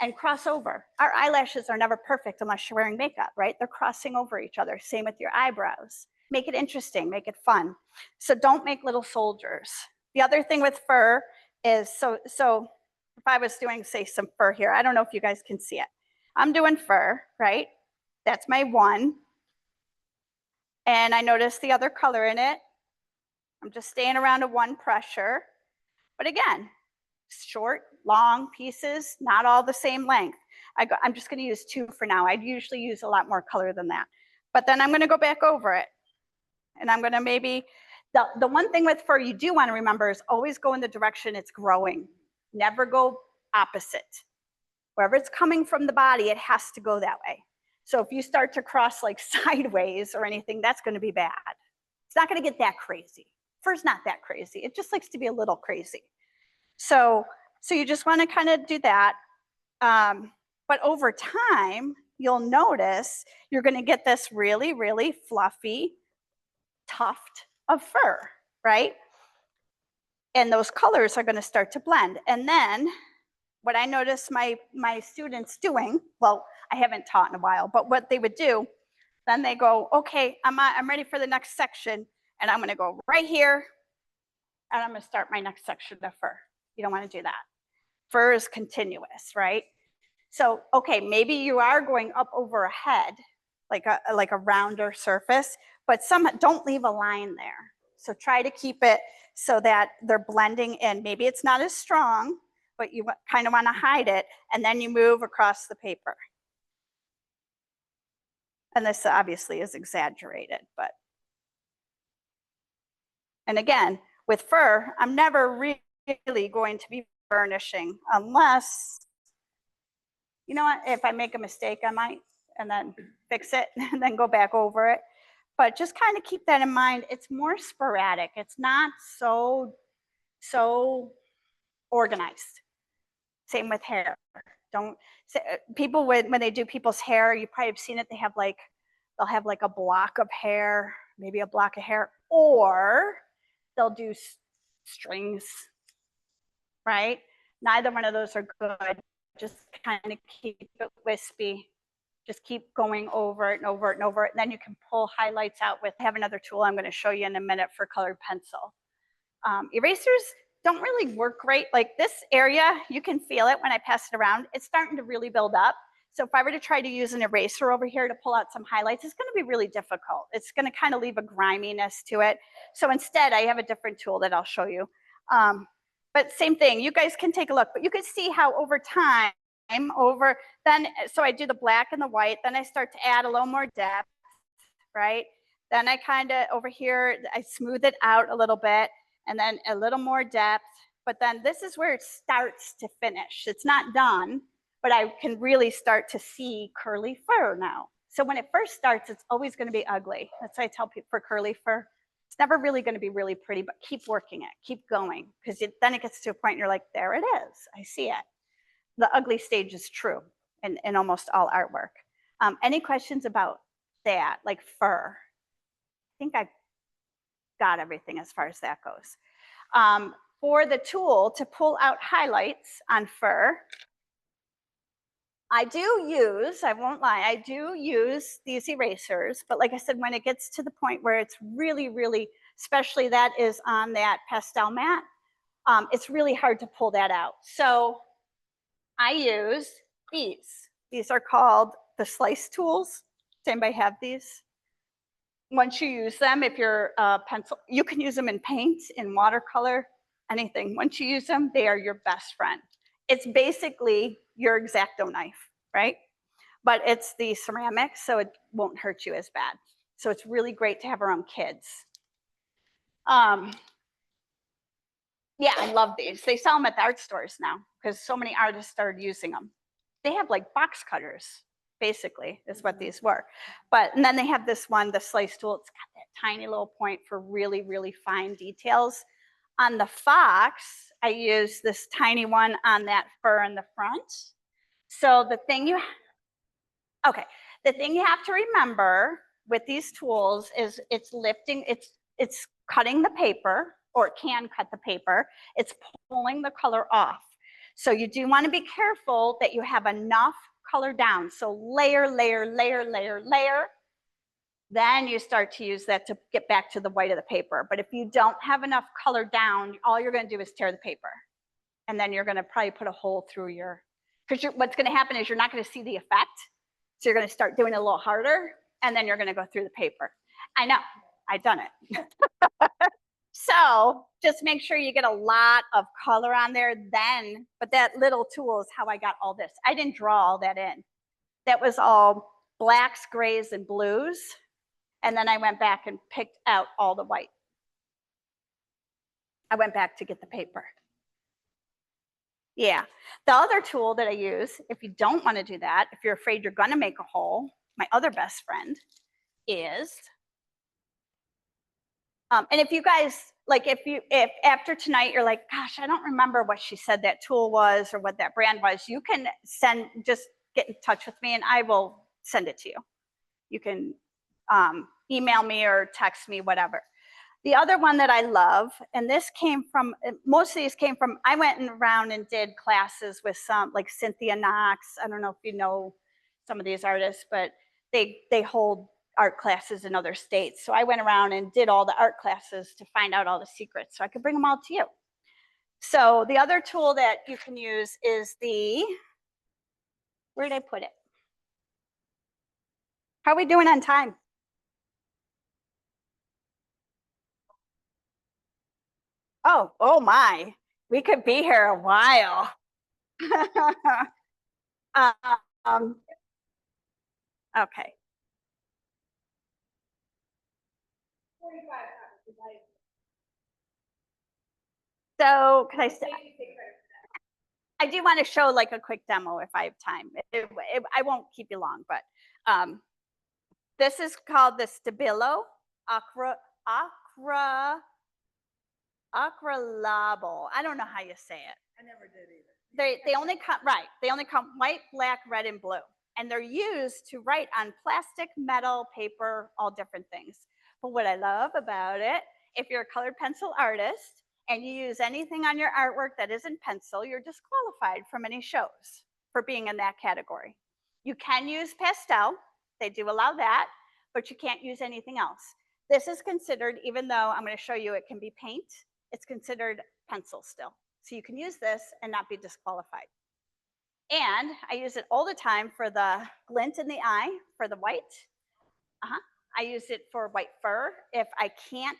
and cross over. Our eyelashes are never perfect unless you're wearing makeup, right? They're crossing over each other. Same with your eyebrows. Make it interesting, make it fun. So don't make little soldiers. The other thing with fur is, so if I was doing, say, some fur here, I don't know if you guys can see it. I'm doing fur, right? That's my 1. And I notice the other color in it. I'm just staying around a 1 pressure. But again, short, long pieces, not all the same length. I'm just going to use 2 for now. I'd usually use a lot more color than that. But then I'm going to go back over it. And I'm going to maybe, the one thing with fur you do want to remember is always go in the direction it's growing. Never go opposite. Wherever it's coming from the body, it has to go that way. So if you start to cross like sideways or anything, that's going to be bad. It's not going to get that crazy. Fur's not that crazy. It just likes to be a little crazy. So you just want to kind of do that. But over time, you'll notice you're going to get this really, really fluffy tuft of fur, right? And those colors are going to start to blend. And then what I noticed my students doing, well, I haven't taught in a while, but what they would do, then they go, okay, I'm ready for the next section, and I'm going to go right here, and I'm going to start my next section of fur. You don't want to do that. Fur is continuous, right? So, okay, maybe you are going up over a head, like a rounder surface, but don't leave a line there. So try to keep it so that they're blending in. Maybe it's not as strong, but you kind of want to hide it, and then you move across the paper. And this obviously is exaggerated, but. And again, with fur, I'm never really going to be burnishing unless, you know what, if I make a mistake, I might, and then fix it, and then go back over it. But just kind of keep that in mind. It's more sporadic. It's not so organized. Same with hair. Don't people when they do people's hair, you probably have seen it. They'll have like a block of hair, maybe a block of hair, or they'll do strings, right? Neither one of those are good. Just kind of keep it wispy. Just keep going over it and over it and over it. And then you can pull highlights out with, I have another tool I'm going to show you in a minute for colored pencil. Erasers don't really work great. Like this area, you can feel it when I pass it around. It's starting to really build up. So if I were to try to use an eraser over here to pull out some highlights, it's going to be really difficult. It's going to kind of leave a griminess to it. So instead, I have a different tool that I'll show you. But same thing, you guys can take a look. But you can see how over time, so I do the black and the white, then I start to add a little more depth, right? Then I kind of, over here, I smooth it out a little bit, and then a little more depth. But then this is where it starts to finish. It's not done, but I can really start to see curly fur now. So when it first starts, it's always going to be ugly. That's why I tell people for curly fur, it's never really going to be really pretty, but keep working it, keep going, because then it gets to a point and you're like, there it is, I see it. The ugly stage is true in almost all artwork. Any questions about that, like fur? I think I got everything as far as that goes. For the tool to pull out highlights on fur, I won't lie, I do use these erasers, but like I said, when it gets to the point where it's really, really, especially that is on that pastel mat, it's really hard to pull that out. So I use these. These are called the slice tools. Does anybody have these? Once you use them, if you're a pencil, you can use them in paint, in watercolor, anything. Once you use them, they are your best friend. It's basically your X-Acto knife, right? But it's the ceramic, so it won't hurt you as bad. So it's really great to have around kids. Yeah, I love these. They sell them at the art stores now because so many artists started using them. They have like box cutters, basically, is what these were. And then they have this one, the slice tool. It's got that tiny little point for really, really fine details. On the fox, I use this tiny one on that fur in the front. So the thing you have to remember with these tools is it's lifting, it's cutting the paper, or it can cut the paper. It's pulling the color off. So you do want to be careful that you have enough color down. So layer, layer, layer, layer, layer. Then you start to use that to get back to the white of the paper. But if you don't have enough color down, all you're going to do is tear the paper. And then you're going to probably put a hole through because what's going to happen is you're not going to see the effect. So you're going to start doing it a little harder, and then you're going to go through the paper. I know, I've done it. So just make sure you get a lot of color on there then, but that little tool is how I got all this. I didn't draw all that in. That was all blacks, grays, and blues. And then I went back and picked out all the white. I went back to get the paper. Yeah. The other tool that I use, if you don't want to do that, if you're afraid you're going to make a hole, my other best friend is, and if you guys, like if after tonight you're like, gosh, I don't remember what she said that tool was or what that brand was, you can just get in touch with me and I will send it to you. You can email me or text me, whatever. The other one that I love, and this came from, most of these came from, I went around and did classes with some, like Cynthia Knox. I don't know if you know some of these artists, but they hold art classes in other states. So I went around and did all the art classes to find out all the secrets so I could bring them all to you. So the other tool that you can use is where did I put it? How are we doing on time? Oh my, we could be here a while. Okay. So can I say, I do want to show like a quick demo if I have time. I won't keep you long, but This is called the Stabilo Acrylable. I don't know how you say it. I never did either. They only come, right, they only come white, black, red, and blue. And they're used to write on plastic, metal, paper, all different things. But what I love about it, if you're a colored pencil artist and you use anything on your artwork that isn't pencil, you're disqualified from any shows for being in that category. You can use pastel, they do allow that, but you can't use anything else. This is considered, even though I'm going to show you it can be paint, it's considered pencil still. So you can use this and not be disqualified. And I use it all the time for the glint in the eye, for the white. I use it for white fur if I can't.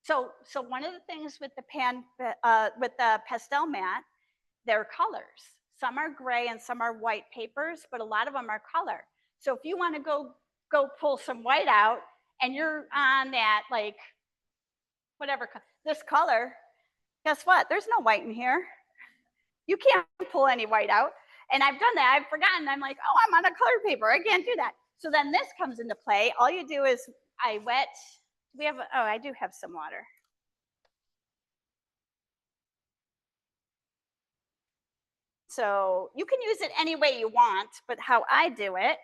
So one of the things with the pastel mat, they're colors. Some are gray and some are white papers, but a lot of them are color. So if you want to go pull some white out and you're on that, like, whatever, this color, guess what? There's no white in here. You can't pull any white out. And I've done that. I've forgotten. I'm like, oh, I'm on a colored paper. I can't do that. So then this comes into play. All you do is I wet. I do have some water. So you can use it any way you want, but how I do it.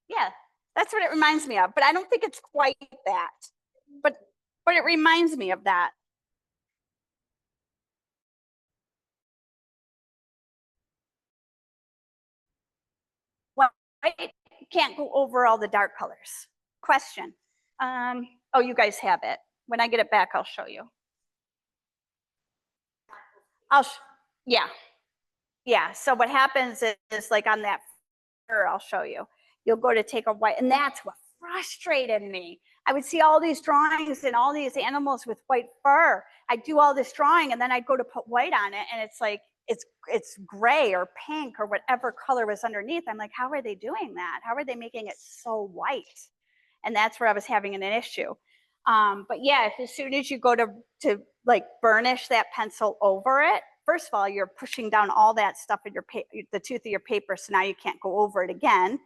Yeah, that's what it reminds me of. But I don't think it's quite that. But it reminds me of that. White can't go over all the dark colors. Question. Oh, you guys have it. When I get it back, I'll show you. Yeah. So what happens is like on that fur, I'll show you. You'll go to take a white, and that's what frustrated me. I would see all these drawings and all these animals with white fur. I'd do all this drawing, and then I'd go to put white on it, and it's like, it's gray or pink or whatever color was underneath. I'm like, how are they doing that? How are they making it so white? And that's where I was having an issue. But yeah, as soon as you go to like burnish that pencil over it, first of all, you're pushing down all that stuff in the tooth of your paper, so now you can't go over it again.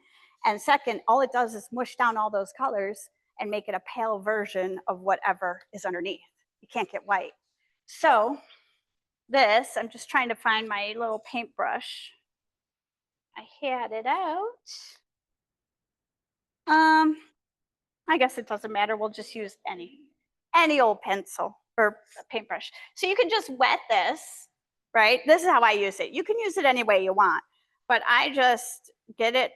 And second, all it does is mush down all those colors and make it a pale version of whatever is underneath. You can't get white. So this, I'm just trying to find my little paintbrush. I had it out. I guess it doesn't matter. We'll just use any old pencil or paintbrush. So you can just wet this, right? This is how I use it. You can use it any way you want, but I just get it.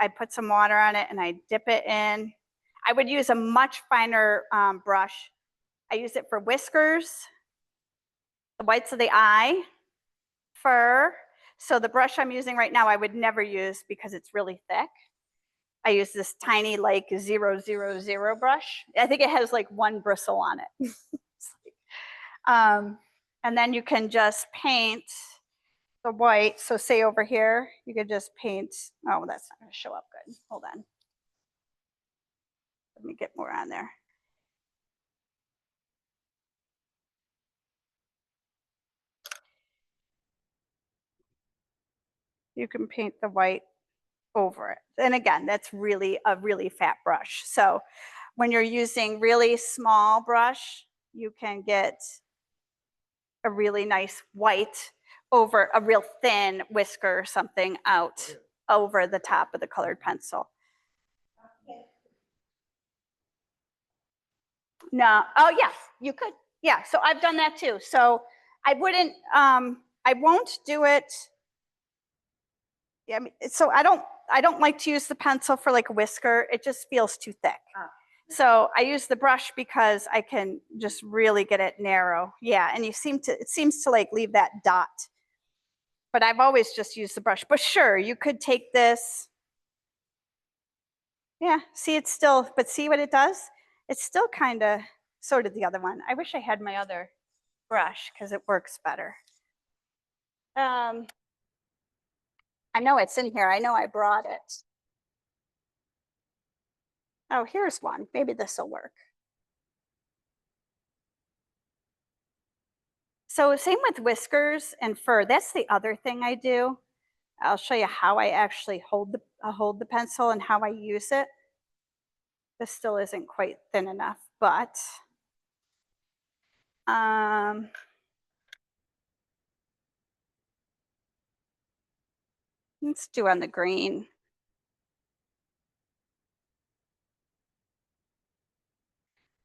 I put some water on it and I dip it in. I would use a much finer brush. I use it for whiskers, the whites of the eye, fur. So the brush I'm using right now, I would never use because it's really thick. I use this tiny like 000 brush. I think it has like one bristle on it. And then you can just paint the white. So say over here, you could just paint. Oh, that's not going to show up good. Hold on. Let me get more on there. You can paint the white over it. And again, that's really a really fat brush. So when you're using really small brush, you can get a really nice white over a real thin whisker or something out over the top of the colored pencil. No, oh yeah, you could. Yeah, so I've done that too. So I won't do it. Yeah, so I don't like to use the pencil for like a whisker. It just feels too thick. So I use the brush because I can just really get it narrow. Yeah, and it seems to like leave that dot. But I've always just used the brush. But sure, you could take this. Yeah, see it's still, but see what it does? It's still kind of sort of the other one. I wish I had my other brush because it works better. I know it's in here. I know I brought it. Oh, here's one. Maybe this will work. So same with whiskers and fur. That's the other thing I do. I'll show you how I actually hold the pencil and how I use it. This still isn't quite thin enough, but let's do on the green.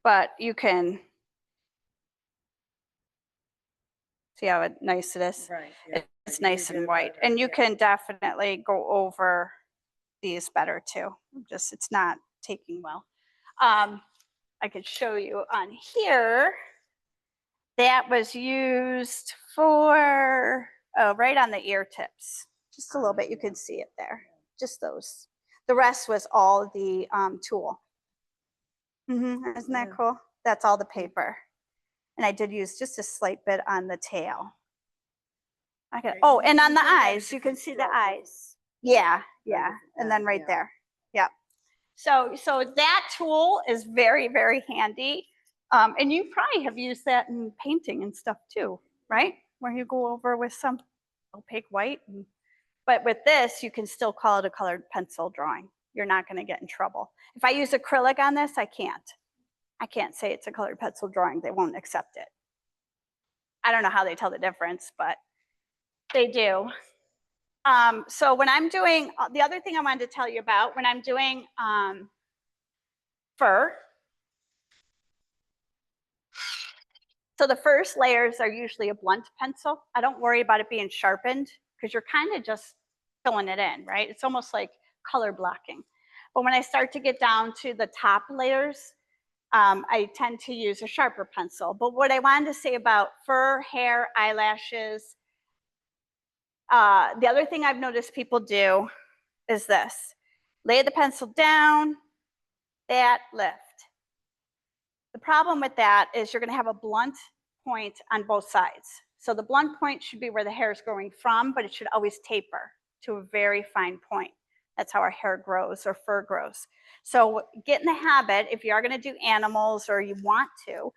But you can see how nice it is. Right. yeah. It's You can nice get and it white, better, and you yeah. can definitely go over these better too. Just it's not taking well. I could show you on here. That was used for right on the ear tips, just a little bit. You can see it there. Just those. The rest was all the tulle. Isn't that Yeah. cool? That's all the paper. And I did use just a slight bit on the tail. I got, Yeah, oh, you- and on you the can have a eyes, you different can see the stroke. eyes. Yeah, yeah. different And then pen, right yeah. there. Yep. So that tool is very, very handy. And you probably have used that in painting and stuff too, right? Where you go over with some opaque white. But with this, you can still call it a colored pencil drawing. You're not going to get in trouble. If I use acrylic on this, I can't. I can't say it's a colored pencil drawing. They won't accept it. I don't know how they tell the difference, but they do. So when I'm doing, the other thing I wanted to tell you about, when I'm doing fur, so the first layers are usually a blunt pencil. I don't worry about it being sharpened because you're kind of just filling it in, right? It's almost like color blocking. But when I start to get down to the top layers, I tend to use a sharper pencil. But what I wanted to say about fur, hair, eyelashes, the other thing I've noticed people do is this. Lay the pencil down, that lift. The problem with that is you're going to have a blunt point on both sides. So the blunt point should be where the hair is growing from, but it should always taper to a very fine point. That's how our hair grows or fur grows. So get in the habit, if you are going to do animals or you want to,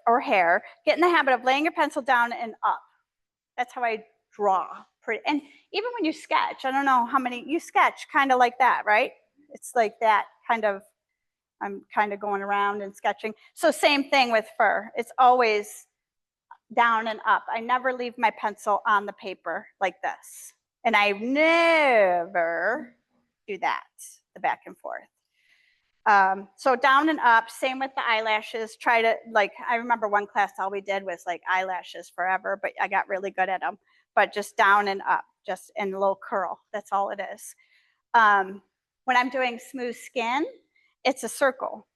or hair, get in the habit of laying your pencil down and up. That's how I draw. And even when you sketch, I don't know how many, you sketch kind of like that, right? It's like that kind of, I'm kind of going around and sketching. So same thing with fur. It's always down and up. I never leave my pencil on the paper like this. And I never do that, the back and forth. So down and up, same with the eyelashes. Try to, like, I remember one class all we did was like eyelashes forever, but I got really good at them. But just down and up, just in a little curl. That's all it is. When I'm doing smooth skin, it's a circle.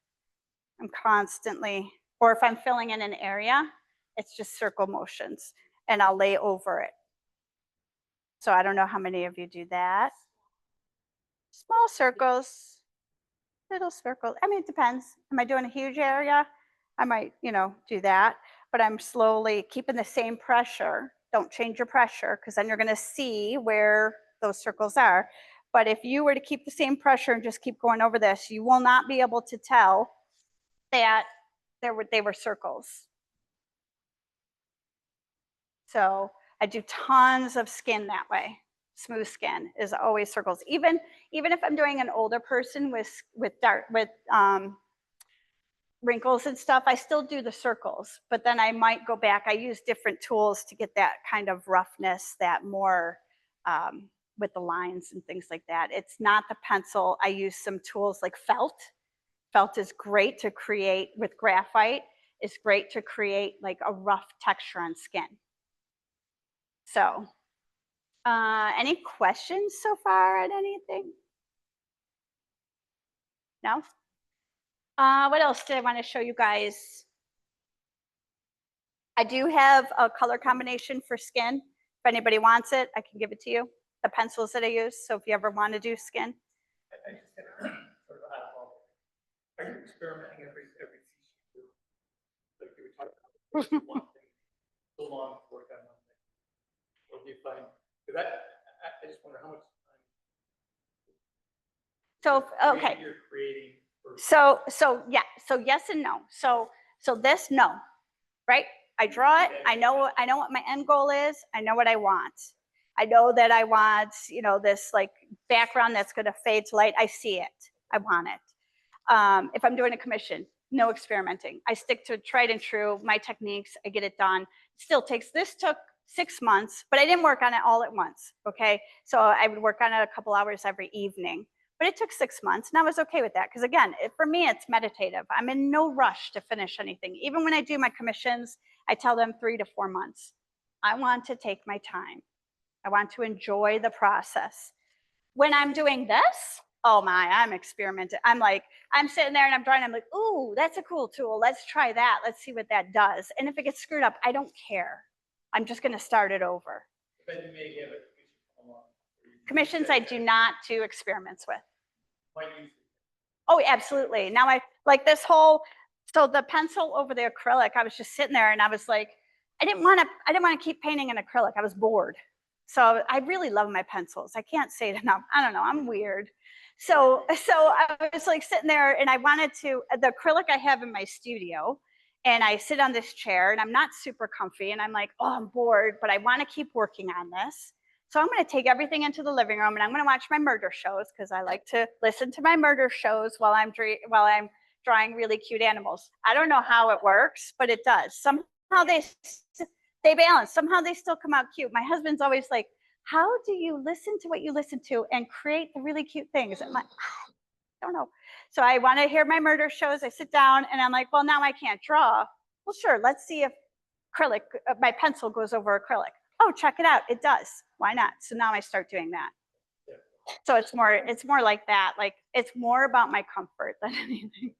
I'm constantly, or if I'm filling in an area, it's just circle motions and I'll lay over it. So I don't know how many of you do that. Small circles, little circles. I mean, it depends. Am I doing a huge area? I might, do that, but I'm slowly keeping the same pressure. Don't change your pressure because then you're going to see where those circles are. But if you were to keep the same pressure and just keep going over this, you will not be able to tell that they were circles. So I do tons of skin that way. Smooth skin is always circles. Even if I'm doing an older person with wrinkles and stuff, I still do the circles, but then I might go back. I use different tools to get that kind of roughness, that more with the lines and things like that. It's not the pencil. I use some tools like felt. Felt is great to create with graphite. It's great to create like a rough texture on skin. So any questions so far on anything? No? What else did I want to show you guys? I do have a color combination for skin. If anybody wants it, I can give it to you. The pencils that I use. So if you ever want to do skin. I just had sort of a high level. Are you experimenting every piece you do? Like you were talking about one thing, so long to work on one thing. What do you find? Because I just wonder how much time. So okay. You're creating. So yeah. So yes and no. So this no, right? I draw it. I know what my end goal is. I know what I want. I know that I want, you know, this like background that's going to fade to light. I see it. I want it. If I'm doing a commission, no experimenting. I stick to tried and true, my techniques, I get it done. This took 6 months, but I didn't work on it all at once, okay? So I would work on it a couple hours every evening, but it took 6 months and I was okay with that because again, for me, it's meditative. I'm in no rush to finish anything. Even when I do my commissions, I tell them 3 to 4 months. I want to take my time. I want to enjoy the process. When I'm doing this, oh my, I'm experimenting. I'm sitting there and I'm drawing. I'm like, ooh, that's a cool tool. Let's try that. Let's see what that does. And if it gets screwed up, I don't care. I'm just going to start it over. But you may have a commission come along. Commissions I do not do experiments with. Might use it. Oh, absolutely. Now I like this whole, so the pencil over the acrylic, I was just sitting there and I was like, I didn't want to keep painting in acrylic. I was bored. So I really love my pencils. I can't say it enough. I don't know. I'm weird. So I was like sitting there and I wanted to, the acrylic I have in my studio, and I sit on this chair and I'm not super comfy and I'm like, oh, I'm bored, but I want to keep working on this. So I'm going to take everything into the living room and I'm going to watch my murder shows because I like to listen to my murder shows while I'm drawing really cute animals. I don't know how it works, but it does. Somehow they balance. Somehow they still come out cute. My husband's always like, how do you listen to what you listen to and create the really cute things? I'm like, I don't know. So I want to hear my murder shows. I sit down and I'm like, well, now I can't draw. Well, sure. Let's see if acrylic, my pencil goes over acrylic. Oh, check it out. It does. Why not? So now I start doing that. So it's more like that. Like it's more about my comfort than anything.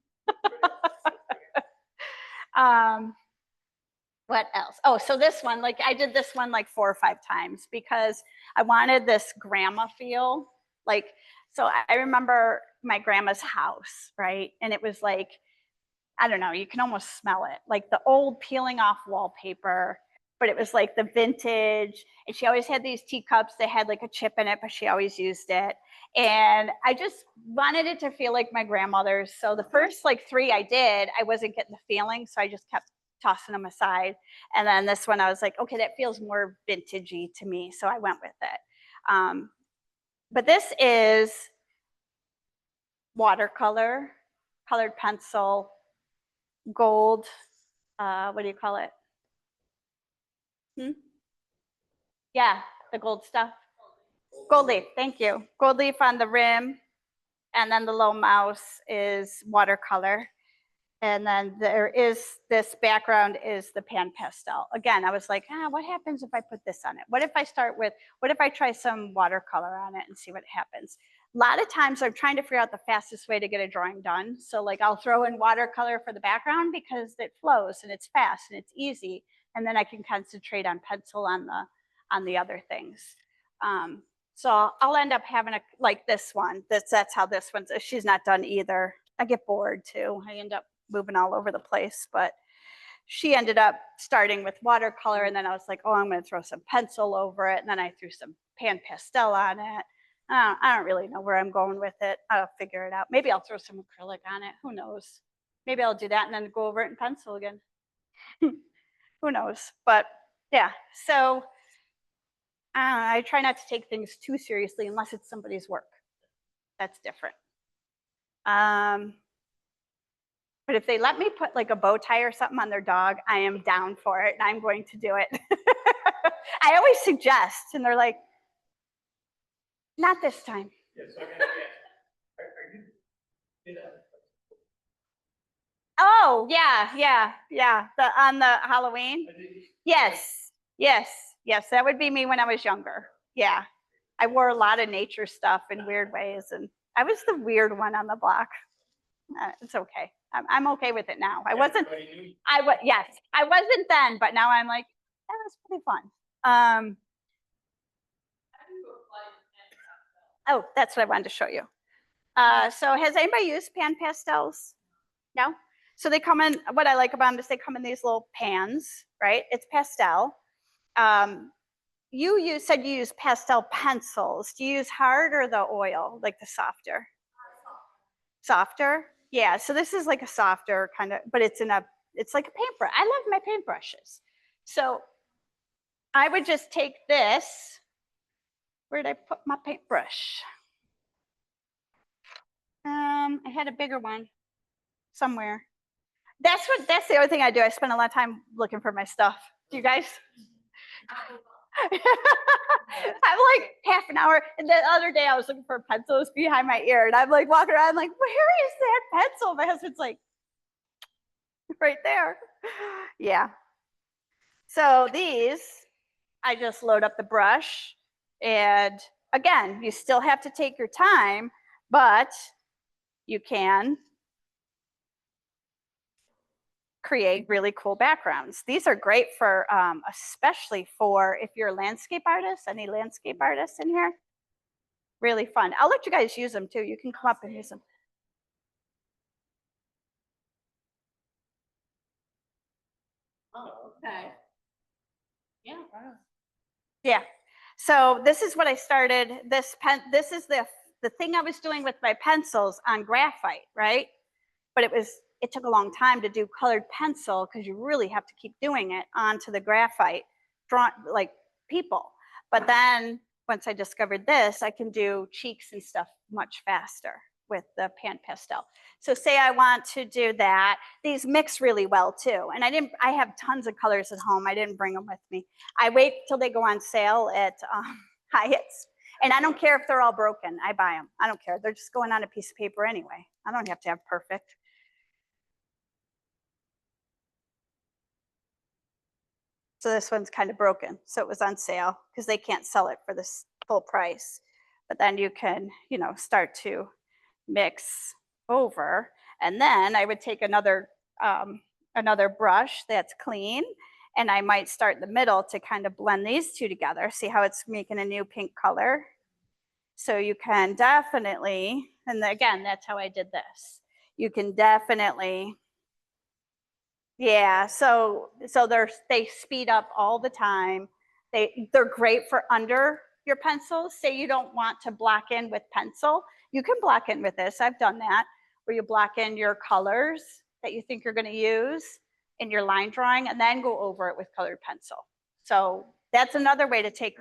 What else? Oh, so this one, like I did this one like 4 or 5 times because I wanted this grandma feel. Like, so I remember my grandma's house, right? And it was like, I don't know, you can almost smell it, like the old peeling off wallpaper, but it was like the vintage. And she always had these teacups. They had like a chip in it, but she always used it. And I just wanted it to feel like my grandmother's. So the first like 3 I did, I wasn't getting the feeling. So I just kept tossing them aside. And then this one, I was like, okay, that feels more vintagey to me. So I went with it. But this is watercolor, colored pencil, gold, what do you call it? Yeah, the gold stuff. Gold leaf, thank you. Gold leaf on the rim. And then the low mouse is watercolor. And then there is this background is the pan pastel. Again, I was like, what happens if I put this on it? What if I try some watercolor on it and see what happens? A lot of times I'm trying to figure out the fastest way to get a drawing done. So like I'll throw in watercolor for the background because it flows and it's fast and it's easy. And then I can concentrate on pencil on the other things. So I'll end up having like this one. That's how this one's, she's not done either. I get bored too. I end up moving all over the place, but she ended up starting with watercolor. And then I was like, oh, I'm going to throw some pencil over it. And then I threw some pan pastel on it. I don't really know where I'm going with it. I'll figure it out. Maybe I'll throw some acrylic on it. Who knows? Maybe I'll do that and then go over it in pencil again. Who knows? But yeah, so I try not to take things too seriously unless it's somebody's work. That's different. But if they let me put like a bow tie or something on their dog, I am down for it and I'm going to do it. I always suggest and they're like, not this time. Yeah, so I'm gonna ask, are you, you know, Oh, yeah. On the Halloween. Yes. That would be me when I was younger. Yeah. I wore a lot of nature stuff in weird ways. And I was the weird one on the block. It's okay. I'm okay with it now. I wasn't then, but now I'm like, that was pretty fun. Oh, that's what I wanted to show you. So has anybody used pan pastels? No? So they come in, what I like about them is they come in these little pans, right? It's pastel. You said you use pastel pencils. Do you use hard or the oil, like the softer? Softer? Yeah, so this is like a softer kind of, but it's like a paintbrush. I love my paintbrushes. So I would just take this Where did I put my paintbrush? I had a bigger one somewhere. That's the other thing I do. I spend a lot of time looking for my stuff. Do you guys? I'm like half an hour. And the other day I was looking for pencils behind my ear and I'm like walking around, I'm like, where is that pencil? My husband's like, right there. Yeah. So these, I just load up the brush. And again, you still have to take your time, but you can create really cool backgrounds. These are great for, especially for if you're a landscape artist, any landscape artists in here? Really fun. I'll let you guys use them too. You can come up and use them. Oh, okay. Yeah. Yeah. So this is what I started. This is the thing I was doing with my pencils on graphite, right? But it took a long time to do colored pencil because you really have to keep doing it onto the graphite, draw like people. But then once I discovered this, I can do cheeks and stuff much faster with the pan pastel. So say I want to do that. These mix really well too. And I have tons of colors at home. I didn't bring them with me. I wait till they go on sale at Hyatt's. And I don't care if they're all broken. I buy them. I don't care. They're just going on a piece of paper anyway. I don't have to have perfect. So this one's kind of broken. So it was on sale because they can't sell it for this full price. But then you can, start to mix over. And then I would take another brush that's clean, and I might start in the middle to kind of blend these two together. See how it's making a new pink color? So you can definitely, and again, that's how I did this. You can definitely, yeah, so they speed up all the time. They're great for under your pencils. Say you don't want to block in with pencil, you can block in with this. I've done that, where you block in your colors that you think you're going to use in your line drawing and then go over it with colored pencil. So that's another way to take.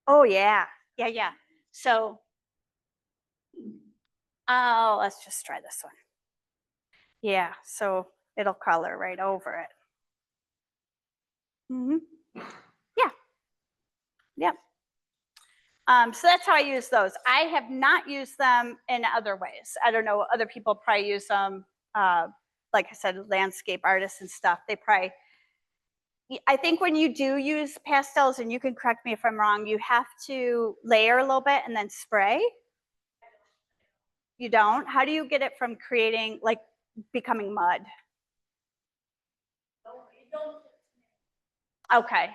Oh yeah, yeah. So, let's just try this one. Yeah, so it'll color right over it. Yeah. Yep. So that's how I use those. I have not used them in other ways. I don't know, other people probably use them, like I said, landscape artists and stuff. I think when you do use pastels, and you can correct me if I'm wrong, you have to layer a little bit and then spray. You don't? How do you get it from creating, like becoming mud? Okay.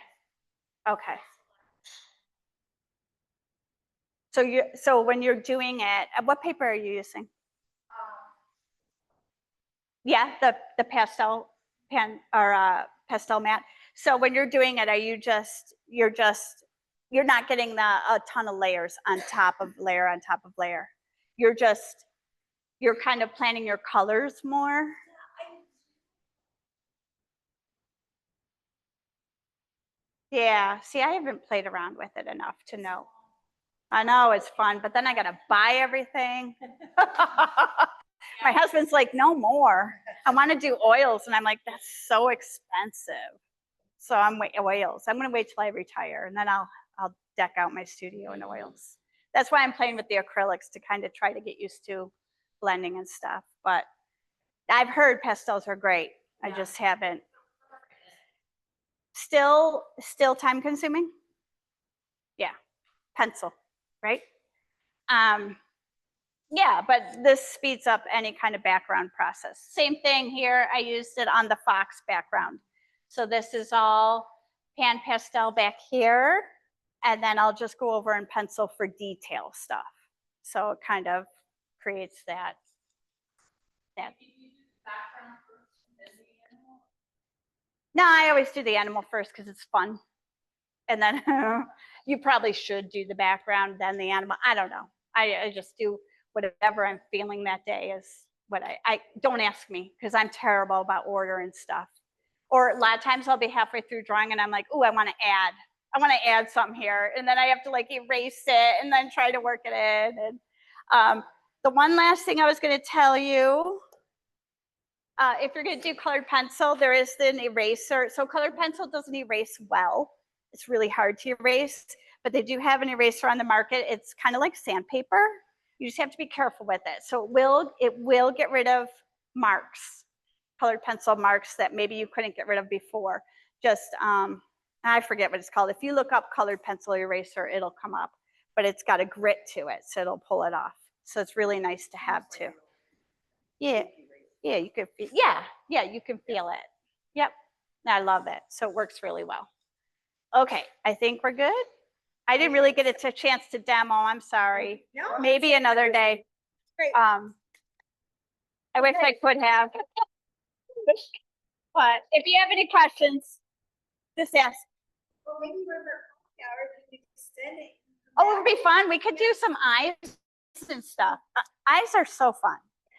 So when you're doing it, what paper are you using? Yeah, the pastel pen or pastel mat. So when you're doing it, you're not getting a ton of layers on top of layer on top of layer. You're kind of planning your colors more. Yeah, see, I haven't played around with it enough to know. I know it's fun, but then I gotta buy everything. My husband's like, no more. I want to do oils. And I'm like, that's so expensive. So I'm oils. I'm going to wait till I retire, and then I'll deck out my studio in oils. That's why I'm playing with the acrylics, to kind of try to get used to blending and stuff. But I've heard pastels are great. I just haven't. Still time consuming. Yeah. Pencil, right? Yeah, but this speeds up any kind of background process. Same thing here. I used it on the fox background. So this is all pan pastel back here. And then I'll just go over and pencil for detail stuff. So it kind of creates that. No, I always do the animal first because it's fun. And then you probably should do the background, then the animal. I don't know. I just do whatever I'm feeling that day is what I don't ask me, because I'm terrible about order and stuff. Or a lot of times I'll be halfway through drawing and I'm like, oh, I want to add I want to add some here, and then I have to like erase it and then try to work it in. And the one last thing I was going to tell you, if you're going to do colored pencil, there is an eraser. So colored pencil doesn't erase well. It's really hard to erase, but they do have an eraser on the market. It's kind of like sandpaper. You just have to be careful with it. So it will get rid of marks, colored pencil marks that maybe you couldn't get rid of before. Just, I forget what it's called. If you look up colored pencil eraser, it'll come up, but it's got a grit to it, so it'll pull it off. So it's really nice to have too. Yeah, yeah, you can, yeah, you can feel it. Yep, I love it. So it works really well. Okay, I think we're good. I didn't really get a chance to demo. I'm sorry. No, Maybe another day. Great. I wish I could have. But if you have any questions, just ask. Well, maybe we're extending. Oh, it would be fun. We could do some eyes and stuff. Eyes are so fun.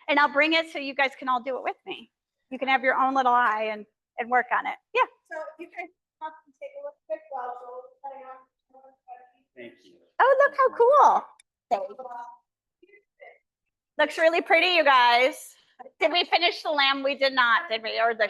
And I'll bring it so you guys can all do it with me. You can have your own little eye and work on it. Yeah. So you can come and take a look quick while Joel's setting up. Thank you. Oh, look how cool. Looks really pretty, you guys. Did we finish the lamb? We did not, did we? Or the